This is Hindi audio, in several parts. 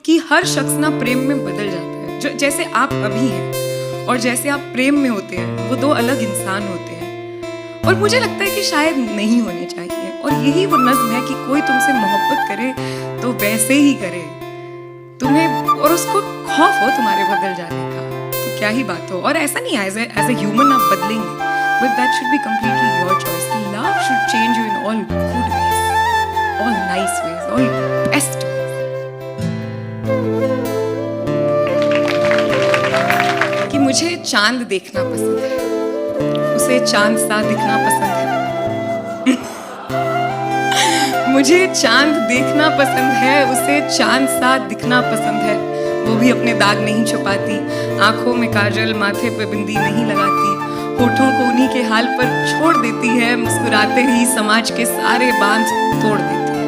कि हर शख्स ना प्रेम में बदल जाता है। जो जैसे आप अभी हैं और जैसे आप प्रेम में होते हैं, वो दो अलग इंसान होते हैं। और मुझे लगता है कि शायद नहीं होने चाहिए। और यही वो नज्म है कि कोई तुमसे मोहब्बत करे तो वैसे ही करे तुम्हें, और उसको खौफ हो तुम्हारे बदल जाने का, तो क्या ही बात हो। और ऐसा नहीं है एज ए ह्यूमन आप बदलेंगे, but that should be completely your choice. Love should change you in all good ways, all nice ways, all best. कि मुझे चांद देखना पसंद है, उसे चांद सा दिखना पसंद है। मुझे चांद देखना पसंद है, उसे चांद सा दिखना पसंद है। वो भी अपने दाग नहीं छुपाती, आंखों में काजल, माथे पे बिंदी नहीं लगाती, होठों को उन्हीं के हाल पर छोड़ देती है, मुस्कुराते ही समाज के सारे बांध तोड़ देती है।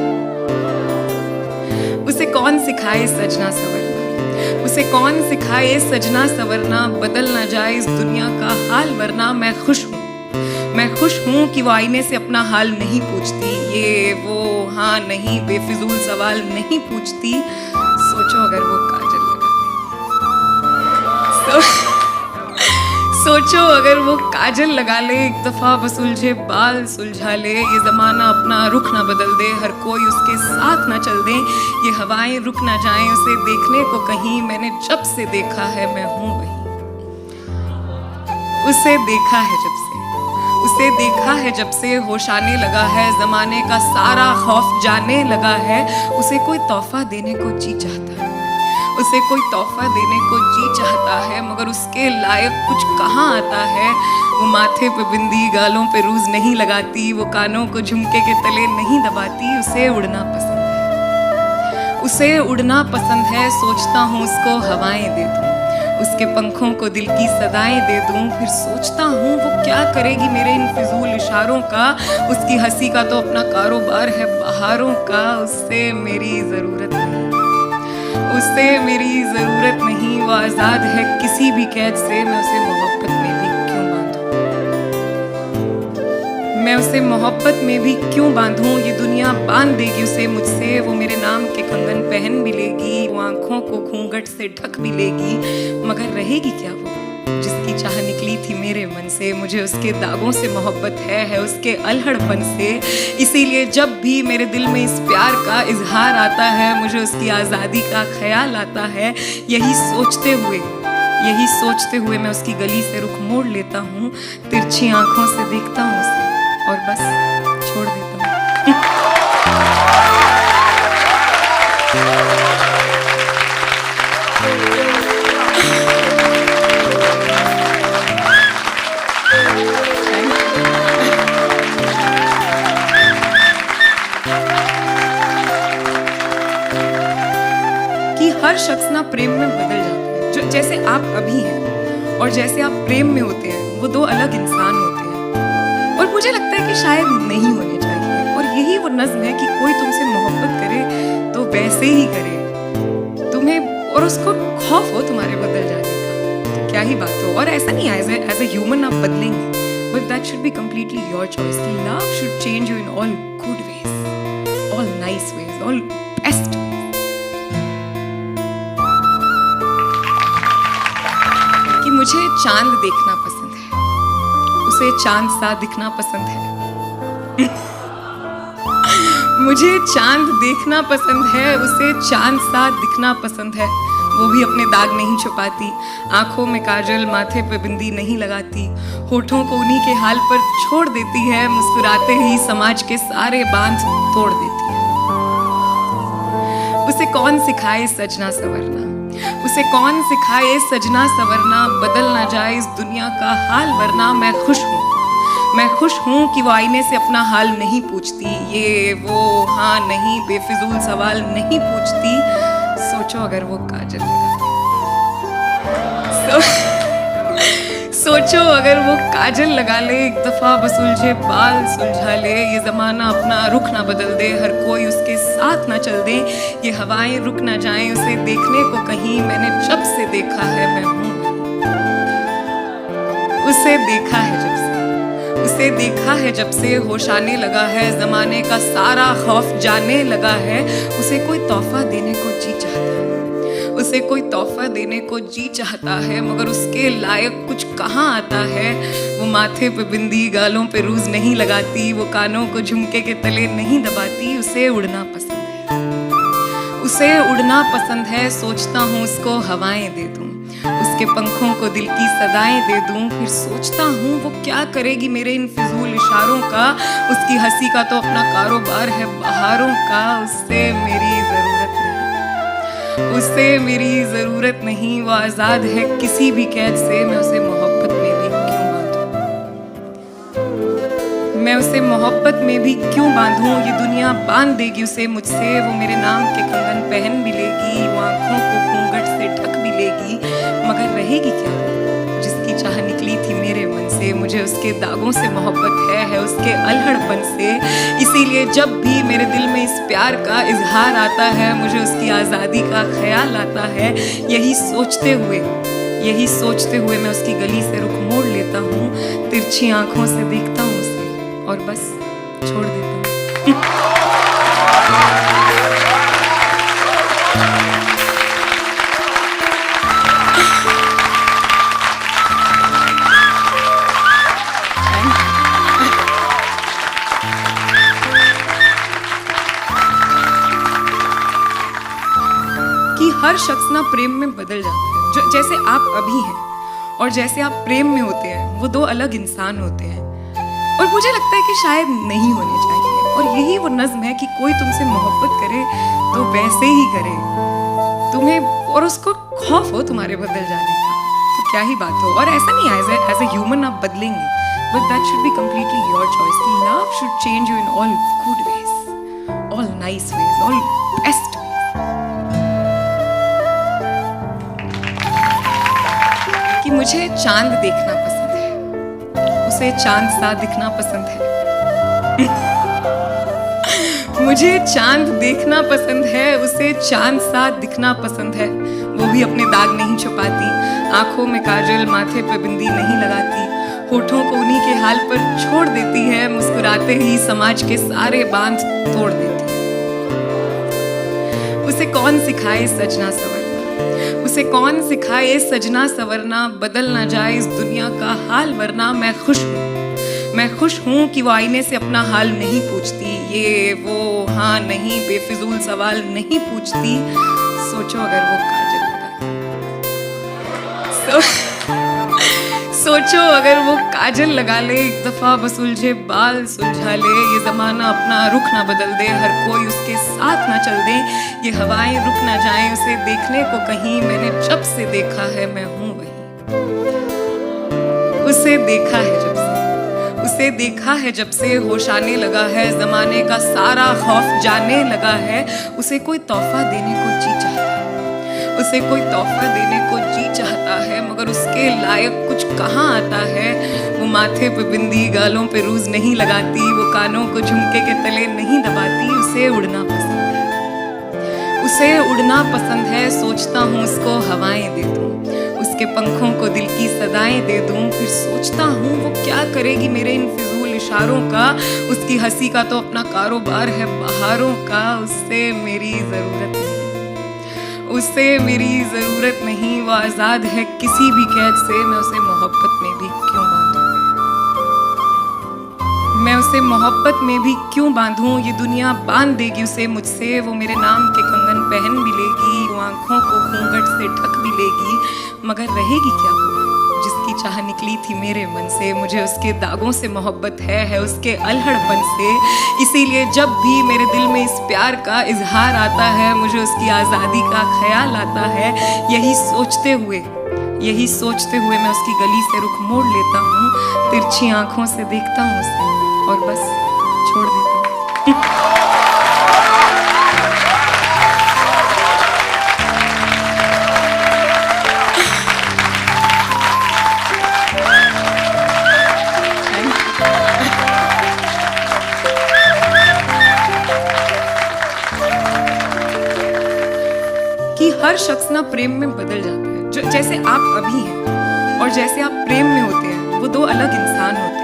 उसे कौन सिखाए सजना संवरना, उसे कौन सिखाए सजना संवरना, बदल ना जाए इस दुनिया का हाल वरना। मैं खुश हूँ, मैं खुश हूँ कि वो आईने से अपना हाल नहीं पूछती, ये वो हाँ नहीं बेफिजूल सवाल नहीं पूछती। सोचो अगर वो काजल लगा ले, सोचो अगर वो काजल लगा ले, एक दफा बस उलझे बाल सुलझा ले। ये जमाना अपना रुख ना बदल दे, हर कोई उसके साथ ना चल दे, ये हवाएं रुक ना जाएं उसे देखने को कहीं। मैंने जब से देखा है मैं हूँ वही, उसे देखा है जब से, उसे देखा है जब से होश आने लगा है, जमाने का सारा खौफ जाने लगा है। उसे कोई तोहफा देने को जी चाहता है, उसे कोई तोहफा देने को जी चाहता है, मगर उसके लायक कुछ कहाँ आता है। वो माथे पे बिंदी, गालों पे रूज नहीं लगाती, वो कानों को झुमके के तले नहीं दबाती। उसे उड़ना पसंद है, उसे उड़ना पसंद है। सोचता हूँ उसको हवाएं दे दूँ, उसके पंखों को दिल की सदाएं दे दूं। फिर सोचता हूँ वो क्या करेगी मेरे इन फिजूल इशारों का। उसकी हंसी का तो अपना कारोबार है बहारों का। उससे मेरी जरूरत नहीं, उससे मेरी जरूरत नहीं। वो आजाद है किसी भी कैद से, मैं उसे मोहब्बत में भी क्यों बांधूं, मैं उसे मोहब्बत में भी क्यों बांधूं। ये दुनिया बांध देगी उसे मुझसे, वो मेरे नाम के कंगन पहन भी लेगी, वो आंखों को घूंघट से ढक भी लेगी, मगर रहेगी क्या वो जिसकी चाह निकली थी मेरे मन से। मुझे उसके दागों से मोहब्बत है उसके अल्हड़पन से। इसीलिए जब भी मेरे दिल में इस प्यार का इजहार आता है, मुझे उसकी आज़ादी का ख्याल आता है। यही सोचते हुए मैं उसकी गली से रुख मोड़ लेता हूँ, तिरछी आंखों से देखता हूँ उसे और बस छोड़ देता हूँ। कि हर शख्स ना प्रेम में बदल जाता है। जो जैसे आप अभी हैं और जैसे आप प्रेम में होते हैं, वो दो अलग इंसान होते हैं। और मुझे लगता है कि शायद नहीं होने चाहिए। और यही वो नज्म है कि कोई तुमसे मोहब्बत करे तो वैसे ही करे तुम्हें, और उसको खौफ हो तुम्हारे बदल जाने का, तो क्या ही बात हो। और ऐसा नहीं है एज ए ह्यूमन आप बदलेंगे, but that should be completely your choice. Love should change you in all good ways, all nice ways, all best. कि मुझे चांद देखना पसंद है, उसे चांद सा दिखना पसंद है। मुझे चांद देखना पसंद है, उसे चांद सा दिखना पसंद है। वो भी अपने दाग नहीं छुपाती, आंखों में काजल, माथे पे बिंदी नहीं लगाती, होठों को उन्हीं के हाल पर छोड़ देती है, मुस्कुराते ही समाज के सारे बांध तोड़ देती है। उसे कौन सिखाए सजना संवरना, उसे कौन सिखाए सजना संवरना, बदल ना जाए इस दुनिया का हाल वरना। मैं खुश हूँ, मैं खुश हूँ कि वो आईने से अपना हाल नहीं पूछती, ये वो हाँ नहीं बेफिजूल सवाल नहीं पूछती। सोचो अगर वो काजल लगा ले, सोचो अगर वो काजल लगा ले, एक दफा बस उलझे बाल सुलझा ले। ये जमाना अपना रुख ना बदल दे, हर कोई उसके साथ ना चल दे, ये हवाएं रुक ना जाएं उसे देखने को कहीं। मैंने जब से देखा है मैं हूँ वही, उसे देखा है जब से, उसे देखा है जब से होश आने लगा है, जमाने का सारा खौफ जाने लगा है। उसे कोई तोहफा देने को जी चाहता है, उसे कोई तोहफा देने को जी चाहता है, मगर उसके लायक कुछ कहाँ आता है। वो माथे पे बिंदी, गालों पे रूज नहीं लगाती, वो कानों को झुमके के तले नहीं दबाती। उसे उड़ना पसंद है, उसे उड़ना पसंद है। सोचता हूँ उसको हवाएं दे दूं, उसके पंखों को दिल की सदाएं दे दूं। फिर सोचता हूँ वो क्या करेगी मेरे इन फिजूल इशारों का। उसकी हंसी का तो अपना कारोबार है बहारों का। उससे मेरी जरूरत नहीं, उससे मेरी जरूरत नहीं। वो आजाद है किसी भी कैद से। मैं उसे मोहब्बत में भी क्यों बांधूं, मैं उसे मोहब्बत में भी क्यों बांधूं। ये दुनिया बांध देगी उसे मुझसे। वो मेरे नाम के कंगन पहन भी लेगी, वो आंखों को घूंघट से ढक भी लेगी, मगर रहेगी क्या जिसकी चाह निकली थी मेरे मन से। मुझे उसके दागों से मोहब्बत है उसके अलहड़पन से। इसीलिए जब भी मेरे दिल में इस प्यार का इजहार आता है, मुझे उसकी आज़ादी का ख्याल आता है। यही सोचते हुए मैं उसकी गली से रुख मोड़ लेता हूँ। तिरछी आंखों से देखता हूँ उसे और बस छोड़ देता हूँ। कि हर शख्स ना प्रेम में बदल जाता है। जैसे आप अभी हैं और जैसे आप प्रेम में होते हैं, वो दो अलग इंसान होते हैं। और मुझे लगता है कि शायद नहीं होने चाहिए। और यही वो नज्म है कि कोई तुमसे मोहब्बत करे तो वैसे ही करे तुम्हें, और उसको खौफ हो तुम्हारे बदल जाने का, तो क्या ही बात हो। और ऐसा नहीं एज ए ह्यूमन आप बदलेंगे, but that should be completely your choice. Love should change you in all good ways, all nice ways, all best. कि मुझे चांद देखना पसंद है, उसे चांद सा दिखना पसंद है। मुझे चांद देखना पसंद है, उसे चांद सा दिखना पसंद है। वो भी अपने दाग नहीं छुपाती, आंखों में काजल, माथे पे बिंदी नहीं लगाती, होठों को उन्हीं के हाल पर छोड़ देती है। मुस्कुराते ही समाज के सारे बांध तोड़ देती है। उसे कौन सिखाए सजना सवरना, उसे कौन सिखाए सजना सवरना। बदल ना जाए इस दुनिया का हाल वरना। मैं खुश हूँ कि वो आईने से अपना हाल नहीं पूछती। ये वो हाँ नहीं बेफिजूल सवाल नहीं पूछती। सोचो अगर वो काजल सोचो अगर वो काजल लगा ले, एक दफा बस उलझे बाल सुलझा ले। ये जमाना अपना रुख ना बदल दे, हर कोई उसके साथ ना चल दे। ये हवाएं रुक ना जाएं उसे देखने को कहीं। मैंने जब से देखा है मैं हूं वही, उसे देखा है जब से होश आने लगा है। जमाने का सारा खौफ जाने लगा है। उसे कोई तोहफा देने को जी चाहता है, उसे कोई तोहफा देने को जी चाहता है, मगर उसके लायक कुछ कहाँ आता है। वो माथे पे बिंदी, गालों पे रूज नहीं लगाती, वो कानों को झुमके के तले नहीं दबाती। उसे उड़ना पसंद है। सोचता हूँ उसको हवाएं दे दूं, उसके पंखों को दिल की सदाएं दे दूं। फिर सोचता हूँ वो क्या करेगी मेरे इन फिजूल इशारों का। उसकी हंसी का तो अपना कारोबार है बहारों का। उससे मेरी ज़रूरत नहीं। वो आज़ाद है किसी भी कैद से। मैं उसे मोहब्बत में भी क्यों बांधूं। ये दुनिया बांध देगी उसे मुझसे। वो मेरे नाम के कंगन पहन भी लेगी, वो आंखों को घूंघट से ढक भी लेगी, मगर रहेगी क्या वो जिसकी चाह निकली थी मेरे मन से। मुझे उसके दागों से मोहब्बत है उसके अलहड़पन से। इसीलिए जब भी मेरे दिल में इस प्यार का इजहार आता है, मुझे उसकी आज़ादी का ख्याल आता है। यही सोचते हुए मैं उसकी गली से रुख मोड़ लेता हूँ। तिरछी आंखों से देखता हूँ उसे और बस छोड़ देता हूँ। कि हर शख्स ना प्रेम में बदल जाता है। जैसे आप अभी हैं और जैसे आप प्रेम में होते हैं, वो दो अलग इंसान होते हैं।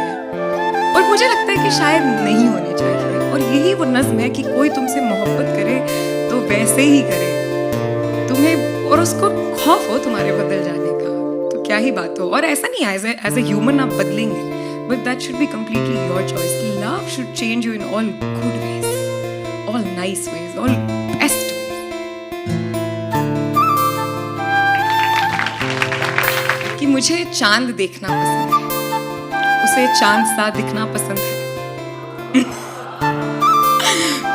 और मुझे लगता है कि शायद नहीं होने चाहिए। और यही वो नज्म है कि कोई तुमसे मोहब्बत करे तो वैसे ही करे तुम्हें, और उसको खौफ हो तुम्हारे बदल जाने का, तो क्या ही बात हो। और ऐसा नहीं है एज ए ह्यूमन आप बदलेंगे, but that should be completely your choice. Love should change you in all good ways, all nice ways, all best. कि मुझे चांद देखना पसंद है, उसे चांद सा दिखना पसंद है।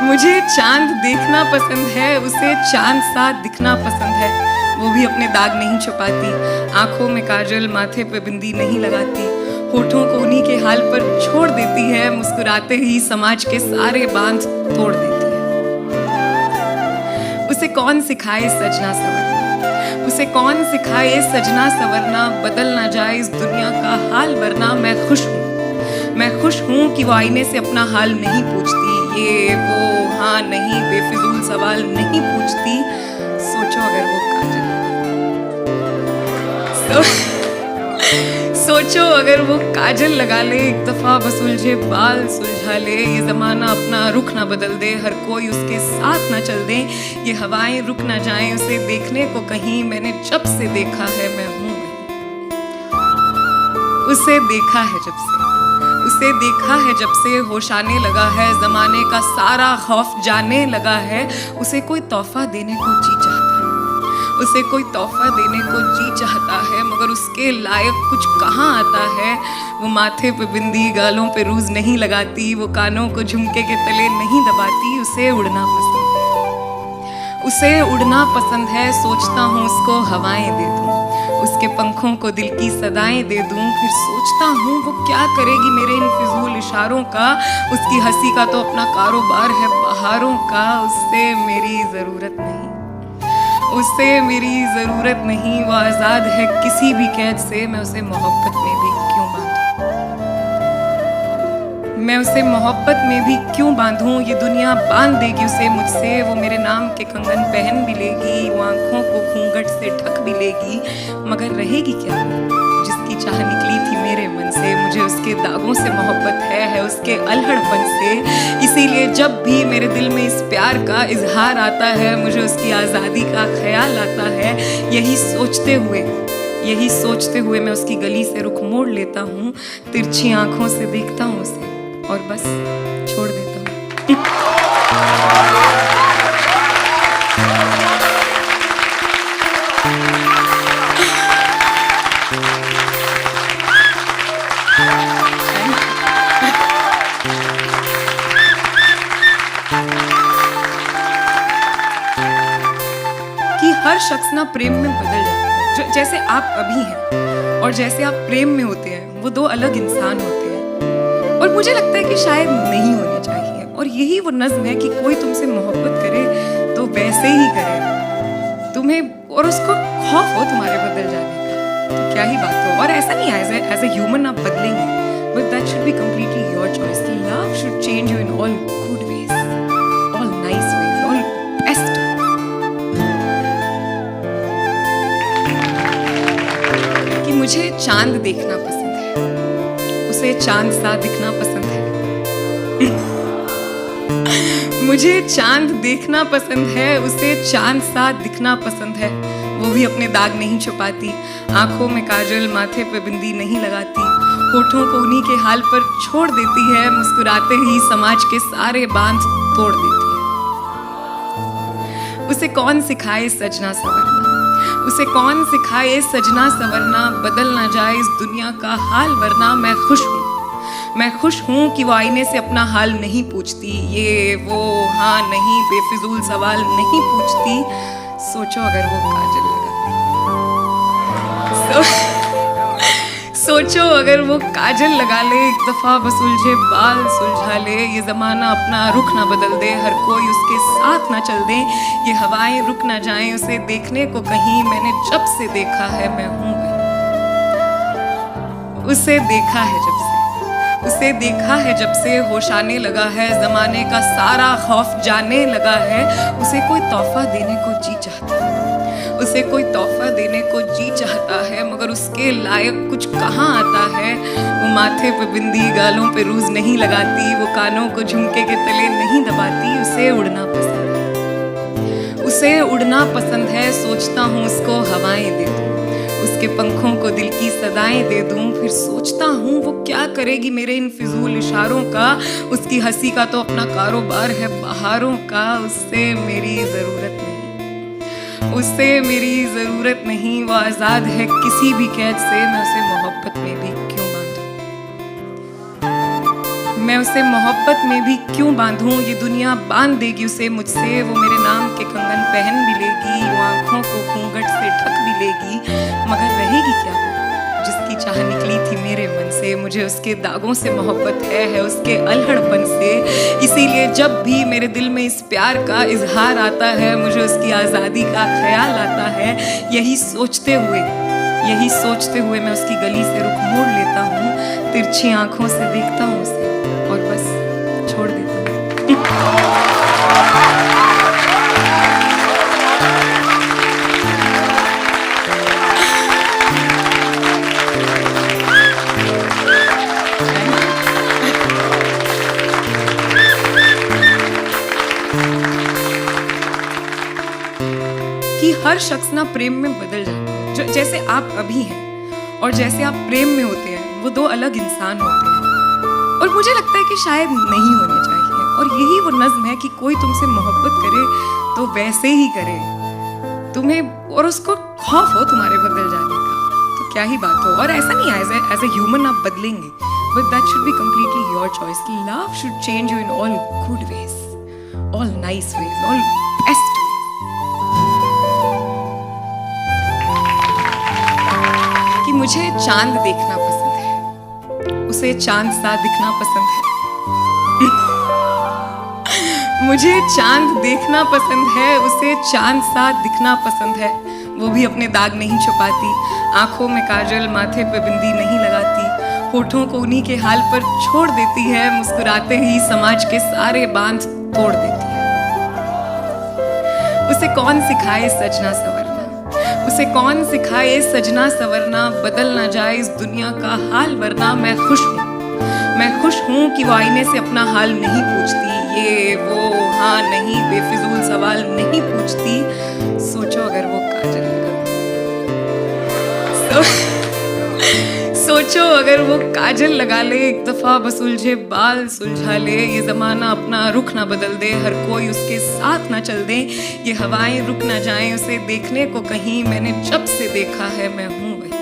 मुझे चांद देखना पसंद है, उसे चांद सा दिखना पसंद है। वो भी अपने दाग नहीं छुपाती, आंखों में काजल, माथे पे बिंदी नहीं लगाती, होठों को उन्हीं के हाल पर छोड़ देती है, मुस्कुराते ही समाज के सारे बांध तोड़ देती है। उसे कौन सिखाए सजना संवरना, उसे कौन सिखाए सजना संवरना, बदल ना जाए इस दुनिया का हाल वरना। मैं खुश हूँ, मैं खुश हूँ कि वो आईने से अपना हाल नहीं पूछती, ये वो हाँ नहीं बेफिजूल सवाल नहीं पूछती। सोचो अगर वो काजल सोचो अगर वो काजल लगा ले, एक दफा बस उलझे बाल सुलझा ले, ये जमाना अपना रुख ना बदल दे, हर कोई उसके साथ ना चल दे, ये हवाएं रुक ना जाएं उसे देखने को कहीं। मैंने जब से देखा है मैं हूँ वही, उसे देखा है जब से, उसे देखा है जब से होश आने लगा है, जमाने का सारा खौफ जाने लगा है। उसे कोई तोहफा देने को जी चाहता है, उसे कोई तोहफा देने को जी चाहता है, मगर उसके लायक कुछ कहाँ आता है। वो माथे पे बिंदी, गालों पे रूज नहीं लगाती, वो कानों को झुमके के तले नहीं दबाती। उसे उड़ना पसंद है, उसे उड़ना पसंद है। सोचता हूँ उसको हवाएं दे दूँ, उसके पंखों को दिल की सदाएं दे दूं, फिर सोचता हूँ वो क्या करेगी मेरे इन फिजूल इशारों का। उसकी हंसी का तो अपना कारोबार है बहारों का। उससे मेरी ज़रूरत नहीं, उससे मेरी ज़रूरत नहीं, वो आज़ाद है किसी भी कैद से। मैं उसे मोहब्बत में भी क्यों बांधूं, मैं उसे मोहब्बत में भी क्यों बांधूं। ये दुनिया बांध देगी उसे मुझसे, वो मेरे नाम के कंगन पहन भी लेगी, वो आंखों को घूंघट से ढक भी लेगी, मगर रहेगी क्या जिसकी चाह निकली थी मेरे मन से। मुझे उसके दागों से मोहब्बत है उसके अल्हड़पन से। इसीलिए जब भी मेरे दिल में इस प्यार का इजहार आता है, मुझे उसकी आज़ादी का ख्याल आता है। यही सोचते हुए मैं उसकी गली से रुख मोड़ लेता हूँ, तिरछी आंखों से देखता हूँ उसे और बस छोड़ देता हूँ। कि हर शख्स ना प्रेम में बदल जाता है। जैसे आप अभी हैं और जैसे आप प्रेम में होते हैं, वो दो अलग इंसान होते हैं। और मुझे लगता है कि शायद नहीं होनी चाहिए। और यही वो नज्म है कि कोई तुमसे मोहब्बत करे तो वैसे ही करे तुम्हें, और उसको खौफ हो तुम्हारे बदल जाने का, तो क्या ही बात हो। और ऐसा नहीं है एज ए ह्यूमन आप बदलेंगे, but that should be completely your choice. Love should change you in all good ways, all nice ways, all best. कि मुझे चांद देखना पसंद है, उसे चांद सा दिखना पसंद है। मुझे चांद देखना पसंद है, उसे चांद सा दिखना पसंद है। वो भी अपने दाग नहीं छुपाती, आंखों में काजल, माथे पे बिंदी नहीं लगाती, होठों को उन्हीं के हाल पर छोड़ देती है, मुस्कुराते ही समाज के सारे बांध तोड़ देती है। उसे कौन सिखाए सजना संवरना, उसे कौन सिखाए सजना संवरना, बदल ना जाए इस दुनिया का हाल वरना। मैं खुश हूँ, मैं खुश हूँ कि वो आईने से अपना हाल नहीं पूछती, ये वो हाँ नहीं बेफिजूल सवाल नहीं पूछती। सोचो अगर वो काजल सोचो अगर वो काजल लगा ले, एक दफा बस उलझे बाल सुलझा ले, ये जमाना अपना रुख ना बदल दे, हर कोई उसके साथ ना चल दे, ये हवाएं रुक ना जाएं उसे देखने को कहीं। मैंने जब से देखा है मैं हूँ वही, उसे देखा है जब से, उसे देखा है जब से होश आने लगा है, जमाने का सारा खौफ जाने लगा है। उसे कोई तोहफा देने को जी चाहता है, उसे कोई तोहफा देने को जी चाहता है, मगर उसके लायक कुछ कहाँ आता है। वो माथे पे बिंदी, गालों पे रूज नहीं लगाती, वो कानों को झुमके के तले नहीं दबाती। उसे उड़ना पसंद है, उसे उड़ना पसंद है, सोचता हूँ उसको हवाएं दे दूं, उसके पंखों को दिल की सदाएं दे दूं। फिर सोचता हूँ वो क्या करेगी मेरे इन फिजूल इशारों का। उसकी हंसी का तो अपना कारोबार है बहारों का। उससे मेरी जरूरत नहीं, उससे मेरी जरूरत नहीं। वो आजाद है किसी भी कैद से, मैं उसे मोहब्बत में भी क्यों बांधूं, मैं उसे मोहब्बत में भी क्यों बांधूं। ये दुनिया बांध देगी उसे मुझसे, वो मेरे नाम के कंगन पहन भी लेगी, वो आंखों को घूंघट से ढक भी लेगी, मगर रहेगी क्या वो जिसकी चाह निकली थी मेरे मन से। मुझे उसके दागों से मोहब्बत है उसके अल्हड़पन से। इसीलिए जब भी मेरे दिल में इस प्यार का इजहार आता है, मुझे उसकी आज़ादी का ख्याल आता है। यही सोचते हुए मैं उसकी गली से रुख मोड़ लेता हूँ, तिरछी आंखों से देखता हूँ उसे और बस छोड़ देता हूँ। कि हर शख्स ना प्रेम में बदल जाता है। जो जैसे आप अभी हैं और जैसे आप प्रेम में होते हैं, वो दो अलग इंसान होते हैं। और मुझे लगता है कि शायद नहीं होने चाहिए। और यही वो नज्म है कि कोई तुमसे मोहब्बत करे तो वैसे ही करे तुम्हें, और उसको खौफ हो तुम्हारे बदल जाने का तो क्या ही बात हो। और ऐसा नहीं है एज ए ह्यूमन आप बदलेंगे, but that should be completely your choice. Love should change you in all good ways, all nice ways, all best. कि मुझे चांद देखना पसंद है, उसे चांद सा दिखना पसंद है। मुझे चांद देखना पसंद है, उसे चांद सा दिखना पसंद है। वो भी अपने दाग नहीं छुपाती, आंखों में काजल, माथे पे बिंदी नहीं लगाती, होठों को उन्हीं के हाल पर छोड़ देती है, मुस्कुराते ही समाज के सारे बांध तोड़ देती है। उसे कौन सिखाए सजना संवरना, उसे कौन सिखाए सजना संवरना, बदल ना जाए इस दुनिया का हाल वरना। मैं खुश हूँ कि वो आईने से अपना हाल नहीं पूछती, ये वो हाँ नहीं बेफिजूल सवाल नहीं पूछती। सोचो अगर वो काजल सोचो अगर वो काजल लगा ले, एक दफा बस उलझे बाल सुलझा ले। ये जमाना अपना रुख ना बदल दे, हर कोई उसके साथ ना चल दे, ये हवाएं रुक ना जाएं उसे देखने को कहीं। मैंने जब से देखा है मैं हूं वही,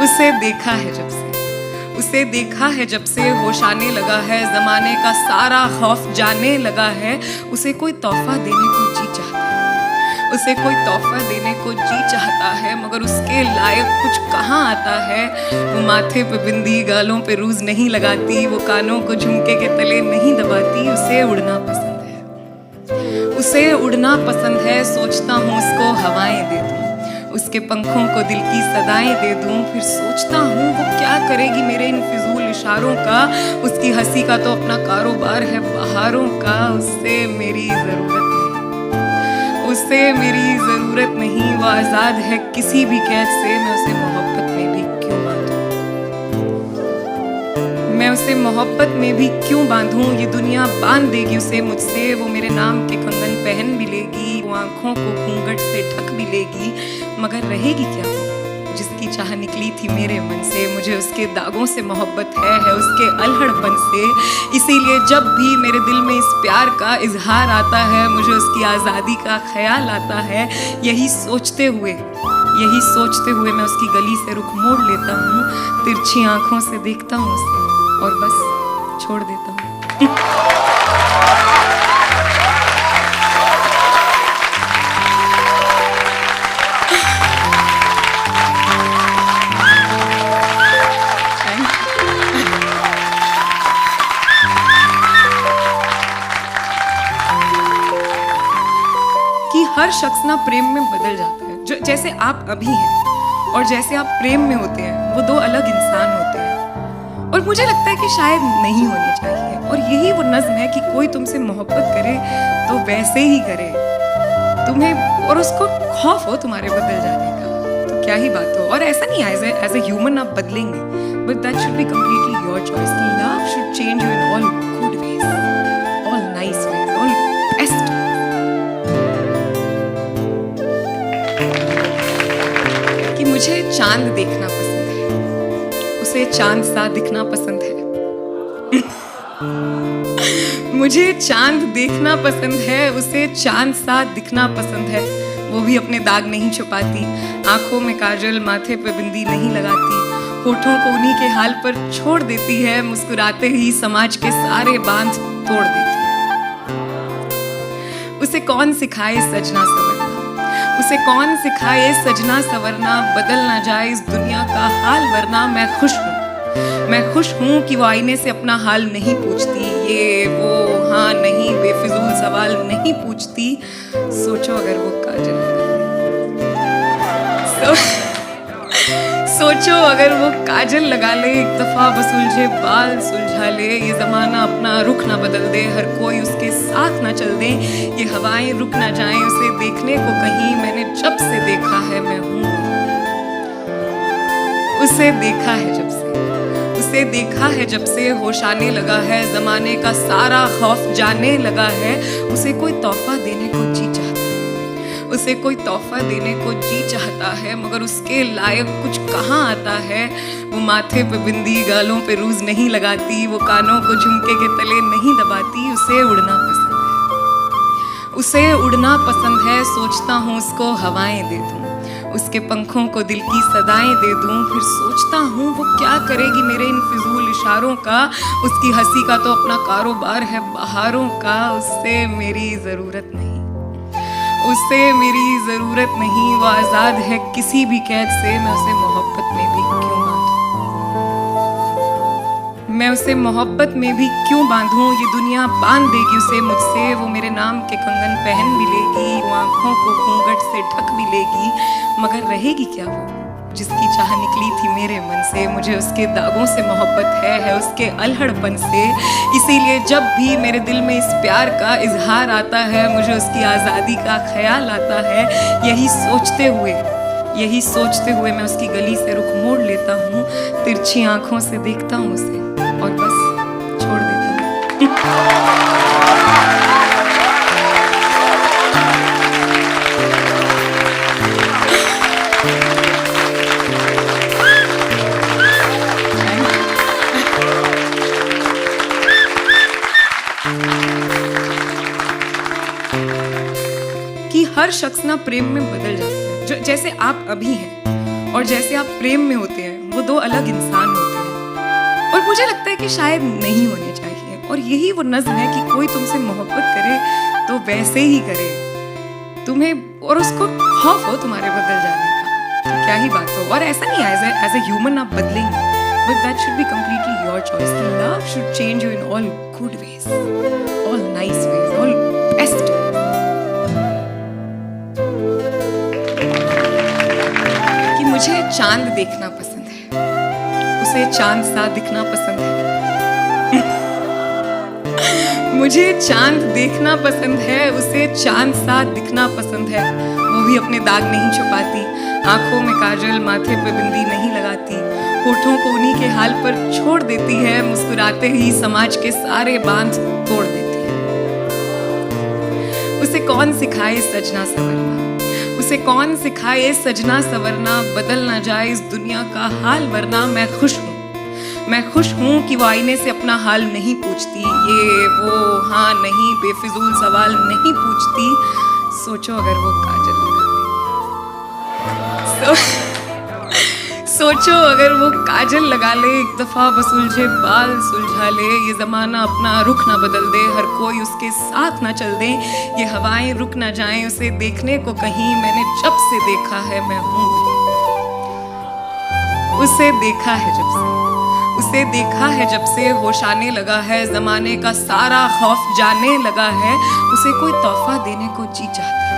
उसे देखा है जब से, उसे देखा है जब से होश आने लगा है, जमाने का सारा खौफ जाने लगा है। उसे कोई तोहफा देने को जी चाहता है, उसे कोई तोहफा देने को जी चाहता है, मगर उसके लायक कुछ कहाँ आता है। वो माथे पे बिंदी, गालों पे रूज नहीं लगाती, वो कानों को झुमके के तले नहीं दबाती। उसे उड़ना पसंद है, उसे उड़ना पसंद है, सोचता हूँ उसको हवाएं दे दूं, उसके पंखों को दिल की सदाएं दे दूं। फिर सोचता हूँ वो क्या करेगी मेरे इन फिजूल इशारों का। उसकी हंसी का तो अपना कारोबार है बहारों का। उससे मेरी जरूरत नहीं, उससे मेरी जरूरत नहीं। वो आजाद है किसी भी कैद से, मैं उसे मोहब्बत में भी क्यों बांधूं, मैं उसे मोहब्बत में भी क्यों बांधूं। ये दुनिया बांध देगी उसे मुझसे, वो मेरे नाम के कंगन पहन भी लेगी, वो आंखों को घूंघट से ढक भी लेगी, मगर रहेगी क्या वो जिसकी चाह निकली थी मेरे मन से। मुझे उसके दागों से मोहब्बत है उसके अल्हड़पन से। इसीलिए जब भी मेरे दिल में इस प्यार का इजहार आता है, मुझे उसकी आज़ादी का ख्याल आता है। यही सोचते हुए मैं उसकी गली से रुख मोड़ लेता हूँ, तिरछी आंखों से देखता हूँ उसे और बस छोड़ देता हूँ। कि हर शख्स ना प्रेम में बदल जाता है। जो जैसे आप अभी हैं और जैसे आप प्रेम में होते हैं, वो दो अलग इंसान होते हैं। और मुझे लगता है कि शायद नहीं होने चाहिए। और यही वो नज्म है कि कोई तुमसे मोहब्बत करे तो वैसे ही करे तुम्हें, और उसको खौफ हो तुम्हारे बदल जाने का तो क्या ही बात हो। और ऐसा नहीं है एज ए ह्यूमन आप बदलेंगे, but that should be completely your choice. Love should change you in all good ways, all nice ways, all best. मुझे चांद देखना पसंद है, उसे चांद सा दिखना पसंद है। मुझे चांद देखना पसंद है, उसे चांद सा दिखना पसंद है। वो भी अपने दाग नहीं छुपाती, आंखों में काजल, माथे पे बिंदी नहीं लगाती, होठों को उन्हीं के हाल पर छोड़ देती है, मुस्कुराते ही समाज के सारे बांध तोड़ देती है। उसे कौन सिखाए सजना संवरना, उसे कौन सिखाए सजना संवरना, बदल ना जाए इस दुनिया का हाल वरना मैं खुश हूँ। मैं खुश हूँ कि वो आईने से अपना हाल नहीं पूछती, ये वो हाँ नहीं बेफिजूल सवाल नहीं पूछती। सोचो अगर वो काजल सोचो अगर वो काजल लगा ले, एक दफा बस उलझे बाल सुलझा ले, ये जमाना अपना रुख ना बदल दे, हर कोई उसके साथ ना चल दे, ये हवाएं रुक ना जाएं उसे देखने को कहीं, मैंने जब से देखा है मैं हूँ। उसे देखा है जब से, उसे देखा है जब से होश आने लगा है, जमाने का सारा खौफ जाने लगा है, उसे कोई तोहफा देने को जी चाहता है, उसे कोई तोहफा देने को जी चाहता है, मगर उसके लायक कुछ कहाँ आता है। वो माथे पे बिंदी, गालों पे रूज नहीं लगाती, वो कानों को झुमके के तले नहीं दबाती, उसे उड़ना पसंद है, उसे उड़ना पसंद है। सोचता हूँ उसको हवाएं दे दूँ, उसके पंखों को दिल की सदाएं दे दूं, फिर सोचता हूँ वो क्या करेगी मेरे इन फिजूल इशारों का, उसकी हंसी का तो अपना कारोबार है बहारों का, उससे मेरी ज़रूरत नहीं, उससे मेरी ज़रूरत नहीं, वो आज़ाद है किसी भी कैद से, मैं उसे मोहब्बत में भी क्यों बांधूं, मैं उसे मोहब्बत में भी क्यों बांधूं, ये दुनिया बांध देगी उसे मुझसे, वो मेरे नाम के कंगन पहन भी लेगी, वो आंखों को घूंघट से ढक भी लेगी, मगर रहेगी क्या वो जिसकी चाह निकली थी मेरे मन से। मुझे उसके दागों से मोहब्बत है उसके अलहड़पन से, इसीलिए जब भी मेरे दिल में इस प्यार का इजहार आता है, मुझे उसकी आज़ादी का ख्याल आता है। यही सोचते हुए मैं उसकी गली से रुख मोड़ लेता हूँ, तिरछी आंखों से देखता हूँ उसे और बस छोड़ देता हूँ। कि हर शख्स ना प्रेम में बदल जाता है, जो जैसे आप अभी हैं और जैसे आप प्रेम में होते हैं, वो दो अलग इंसान होते हैं, और मुझे लगता है कि शायद नहीं होने चाहिए। और यही वो नज़्म है कि कोई तुमसे मोहब्बत करे तो वैसे ही करे, तुम्हें और उसको खौफ हो तुम्हारे बदल जाने का, तो क्या ही बात हो। और ऐसा नहीं एज ए ह्यूमन आप बदलेंगे, but that should be completely your choice. Love should change you in all good ways, all nice ways, all best. मुझे चांद देखना पसंद है, उसे चांद सा दिखना पसंद है। मुझे चांद देखना पसंद है, उसे चांद सा दिखना पसंद है। वो भी अपने दाग नहीं छुपाती, आंखों में काजल, माथे पे बिंदी नहीं लगाती, होठों को उन्हीं के हाल पर छोड़ देती है, मुस्कुराते ही समाज के सारे बांध तोड़ देती है। उसे कौन सिखाए सजना संवरना, उसे कौन सिखाए सजना संवरना, बदल ना जाए इस दुनिया का हाल वरना मैं खुश हूँ। मैं खुश हूँ कि वो आईने से अपना हाल नहीं पूछती, ये वो हाँ नहीं बेफिजूल सवाल नहीं पूछती। सोचो अगर वो काजल लगा ले, सोचो अगर वो काजल लगा ले, एक दफा बस उलझे बाल सुलझा ले, ये जमाना अपना रुख ना बदल दे, हर कोई उसके साथ ना चल दे, ये हवाएं रुक ना जाएं उसे देखने को कहीं, मैंने जब से देखा है मैं हूँ। उसे देखा है जब से, उसे देखा है जब से होश आने लगा है, जमाने का सारा खौफ जाने लगा है, उसे कोई तोहफा देने को जी चाहता है,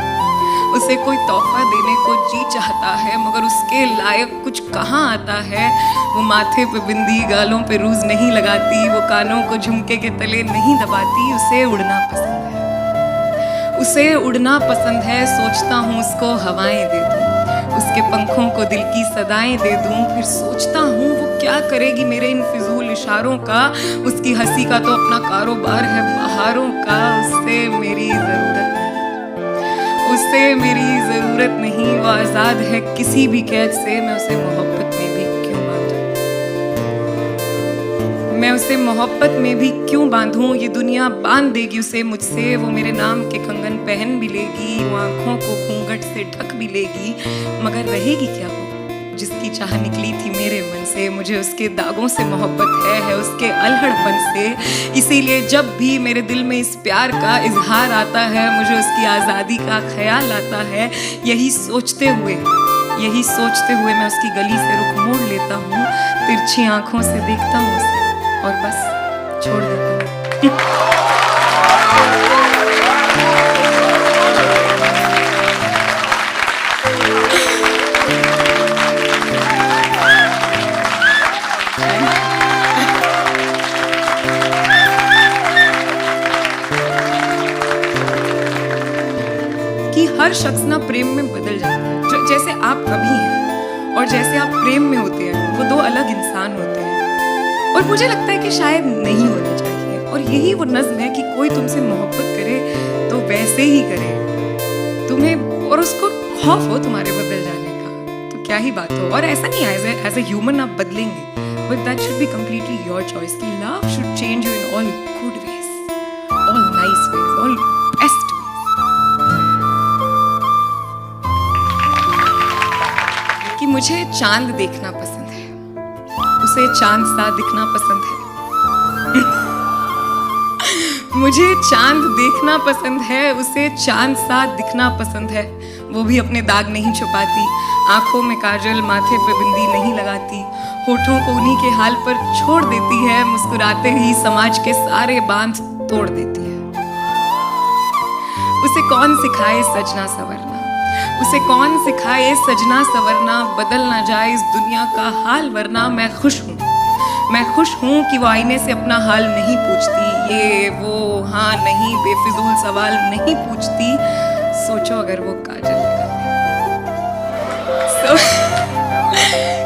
उसे कोई तोहफा देने को जी चाहता है, मगर उसके लायक कुछ कहाँ आता है। वो माथे पे बिंदी, गालों पे रूज नहीं लगाती, वो कानों को झुमके के तले नहीं दबाती, उसे उड़ना पसंद है, उसे उड़ना पसंद है। सोचता हूँ उसको हवाएं दे दूँ, उसके पंखों को दिल की सदाएं दे दूँ, फिर सोचता हूँ वो क्या करेगी मेरे इन फिजूल इशारों का, उसकी हंसी का तो अपना कारोबार है बहारों का, उससे मेरी ज़रूरत नहीं, उसे मेरी जरूरत नहीं, वो आजाद है किसी भी कैद से। मैं उसे मोहब्बत में भी क्यों बांधूं, मैं उसे मोहब्बत में भी क्यों बांधूं। ये दुनिया बांध देगी उसे मुझसे, वो मेरे नाम के कंगन पहन भी लेगी, वो आंखों को घूंघट से ढक भी लेगी, मगर रहेगी क्या वो जिसकी चाह निकली थी मेरे मन से। मुझे उसके दागों से मोहब्बत है उसके अलहड़पन से। इसीलिए जब भी मेरे दिल में इस प्यार का इजहार आता है, मुझे उसकी आज़ादी का ख्याल आता है। यही सोचते हुए मैं उसकी गली से रुख मोड़ लेता हूँ, तिरछी आंखों से देखता हूँ उसे और बस छोड़ देता हूँ। कि हर शख्स ना प्रेम में बदल जाता है। जैसे आप अभी हैं और जैसे आप प्रेम में होते हैं, वो दो अलग इंसान होते हैं। और मुझे लगता है कि शायद नहीं होना चाहिए। और यही वो नज्म है कि कोई तुमसे मोहब्बत करे तो वैसे ही करे तुम्हें, और उसको खौफ हो तुम्हारे बदल जाने का तो क्या ही बात हो। और ऐसा नहीं एज ए ह्यूमन आप बदलेंगे, but that should be completely your choice. Love should change you in all good ways, all nice ways, all best. कि मुझे चांद देखना पसंद है, उसे चांद सा दिखना पसंद है। मुझे चांद देखना पसंद है, उसे चांद सा दिखना पसंद है। वो भी अपने दाग नहीं छुपाती, आंखों में काजल, माथे पे बिंदी नहीं लगाती, होठों को उन्हीं के हाल पर छोड़ देती है, मुस्कुराते ही समाज के सारे बांध तोड़ देती है। उसे कौन सिखाए सजना संवरना, उसे कौन सिखाए सजना संवरना, बदल ना जाए इस दुनिया का हाल वरना। मैं खुश हूँ कि वो आईने से अपना हाल नहीं पूछती, ये वो हाँ नहीं बेफिजूल सवाल नहीं पूछती। सोचो अगर वो काजल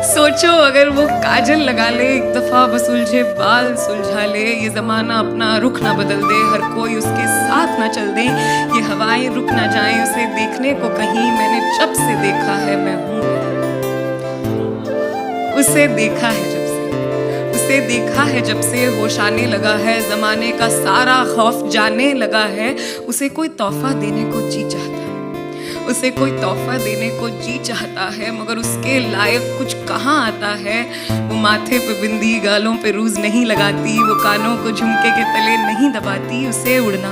सोचो अगर वो काजल लगा ले, एक दफा बस उलझे बाल सुलझा ले। ये जमाना अपना रुख ना बदल दे, हर कोई उसके साथ ना चल दे, ये हवाएं रुक ना जाएं उसे देखने को कहीं। मैंने जब से देखा है मैं हूँ, उसे देखा है जब से होश आने लगा है, जमाने का सारा खौफ जाने लगा है। उसे कोई तोहफा देने को जी चाहता है, उसे कोई तोहफा देने को जी चाहता है, मगर उसके लायक कुछ कहाँ आता है। वो माथे पे बिंदी, गालों पे रूज नहीं लगाती, वो कानों को झुमके के तले नहीं दबाती। उसे उड़ना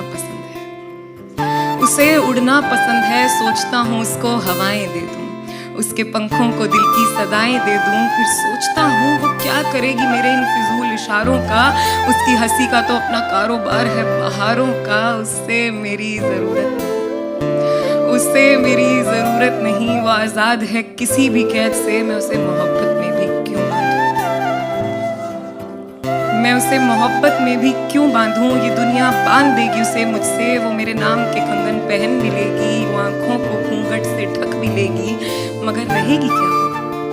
पसंद है, सोचता हूँ उसको हवाएं दे दूँ, उसके पंखों को दिल की सदाएं दे दूँ। फिर सोचता हूँ वो क्या करेगी मेरे इन फिजूल इशारों का। उसकी हंसी का तो अपना कारोबार है बहारों का। उससे मेरी ज़रूरत नहीं, वो आज़ाद है किसी भी कैद से। मैं उसे मोहब्बत में भी क्यों बांधूं, ये दुनिया बांध देगी उसे मुझसे। वो मेरे नाम के कंगन पहन भी लेगी, वो आंखों को घूंघट से ढक भी लेगी, मगर रहेगी क्या वो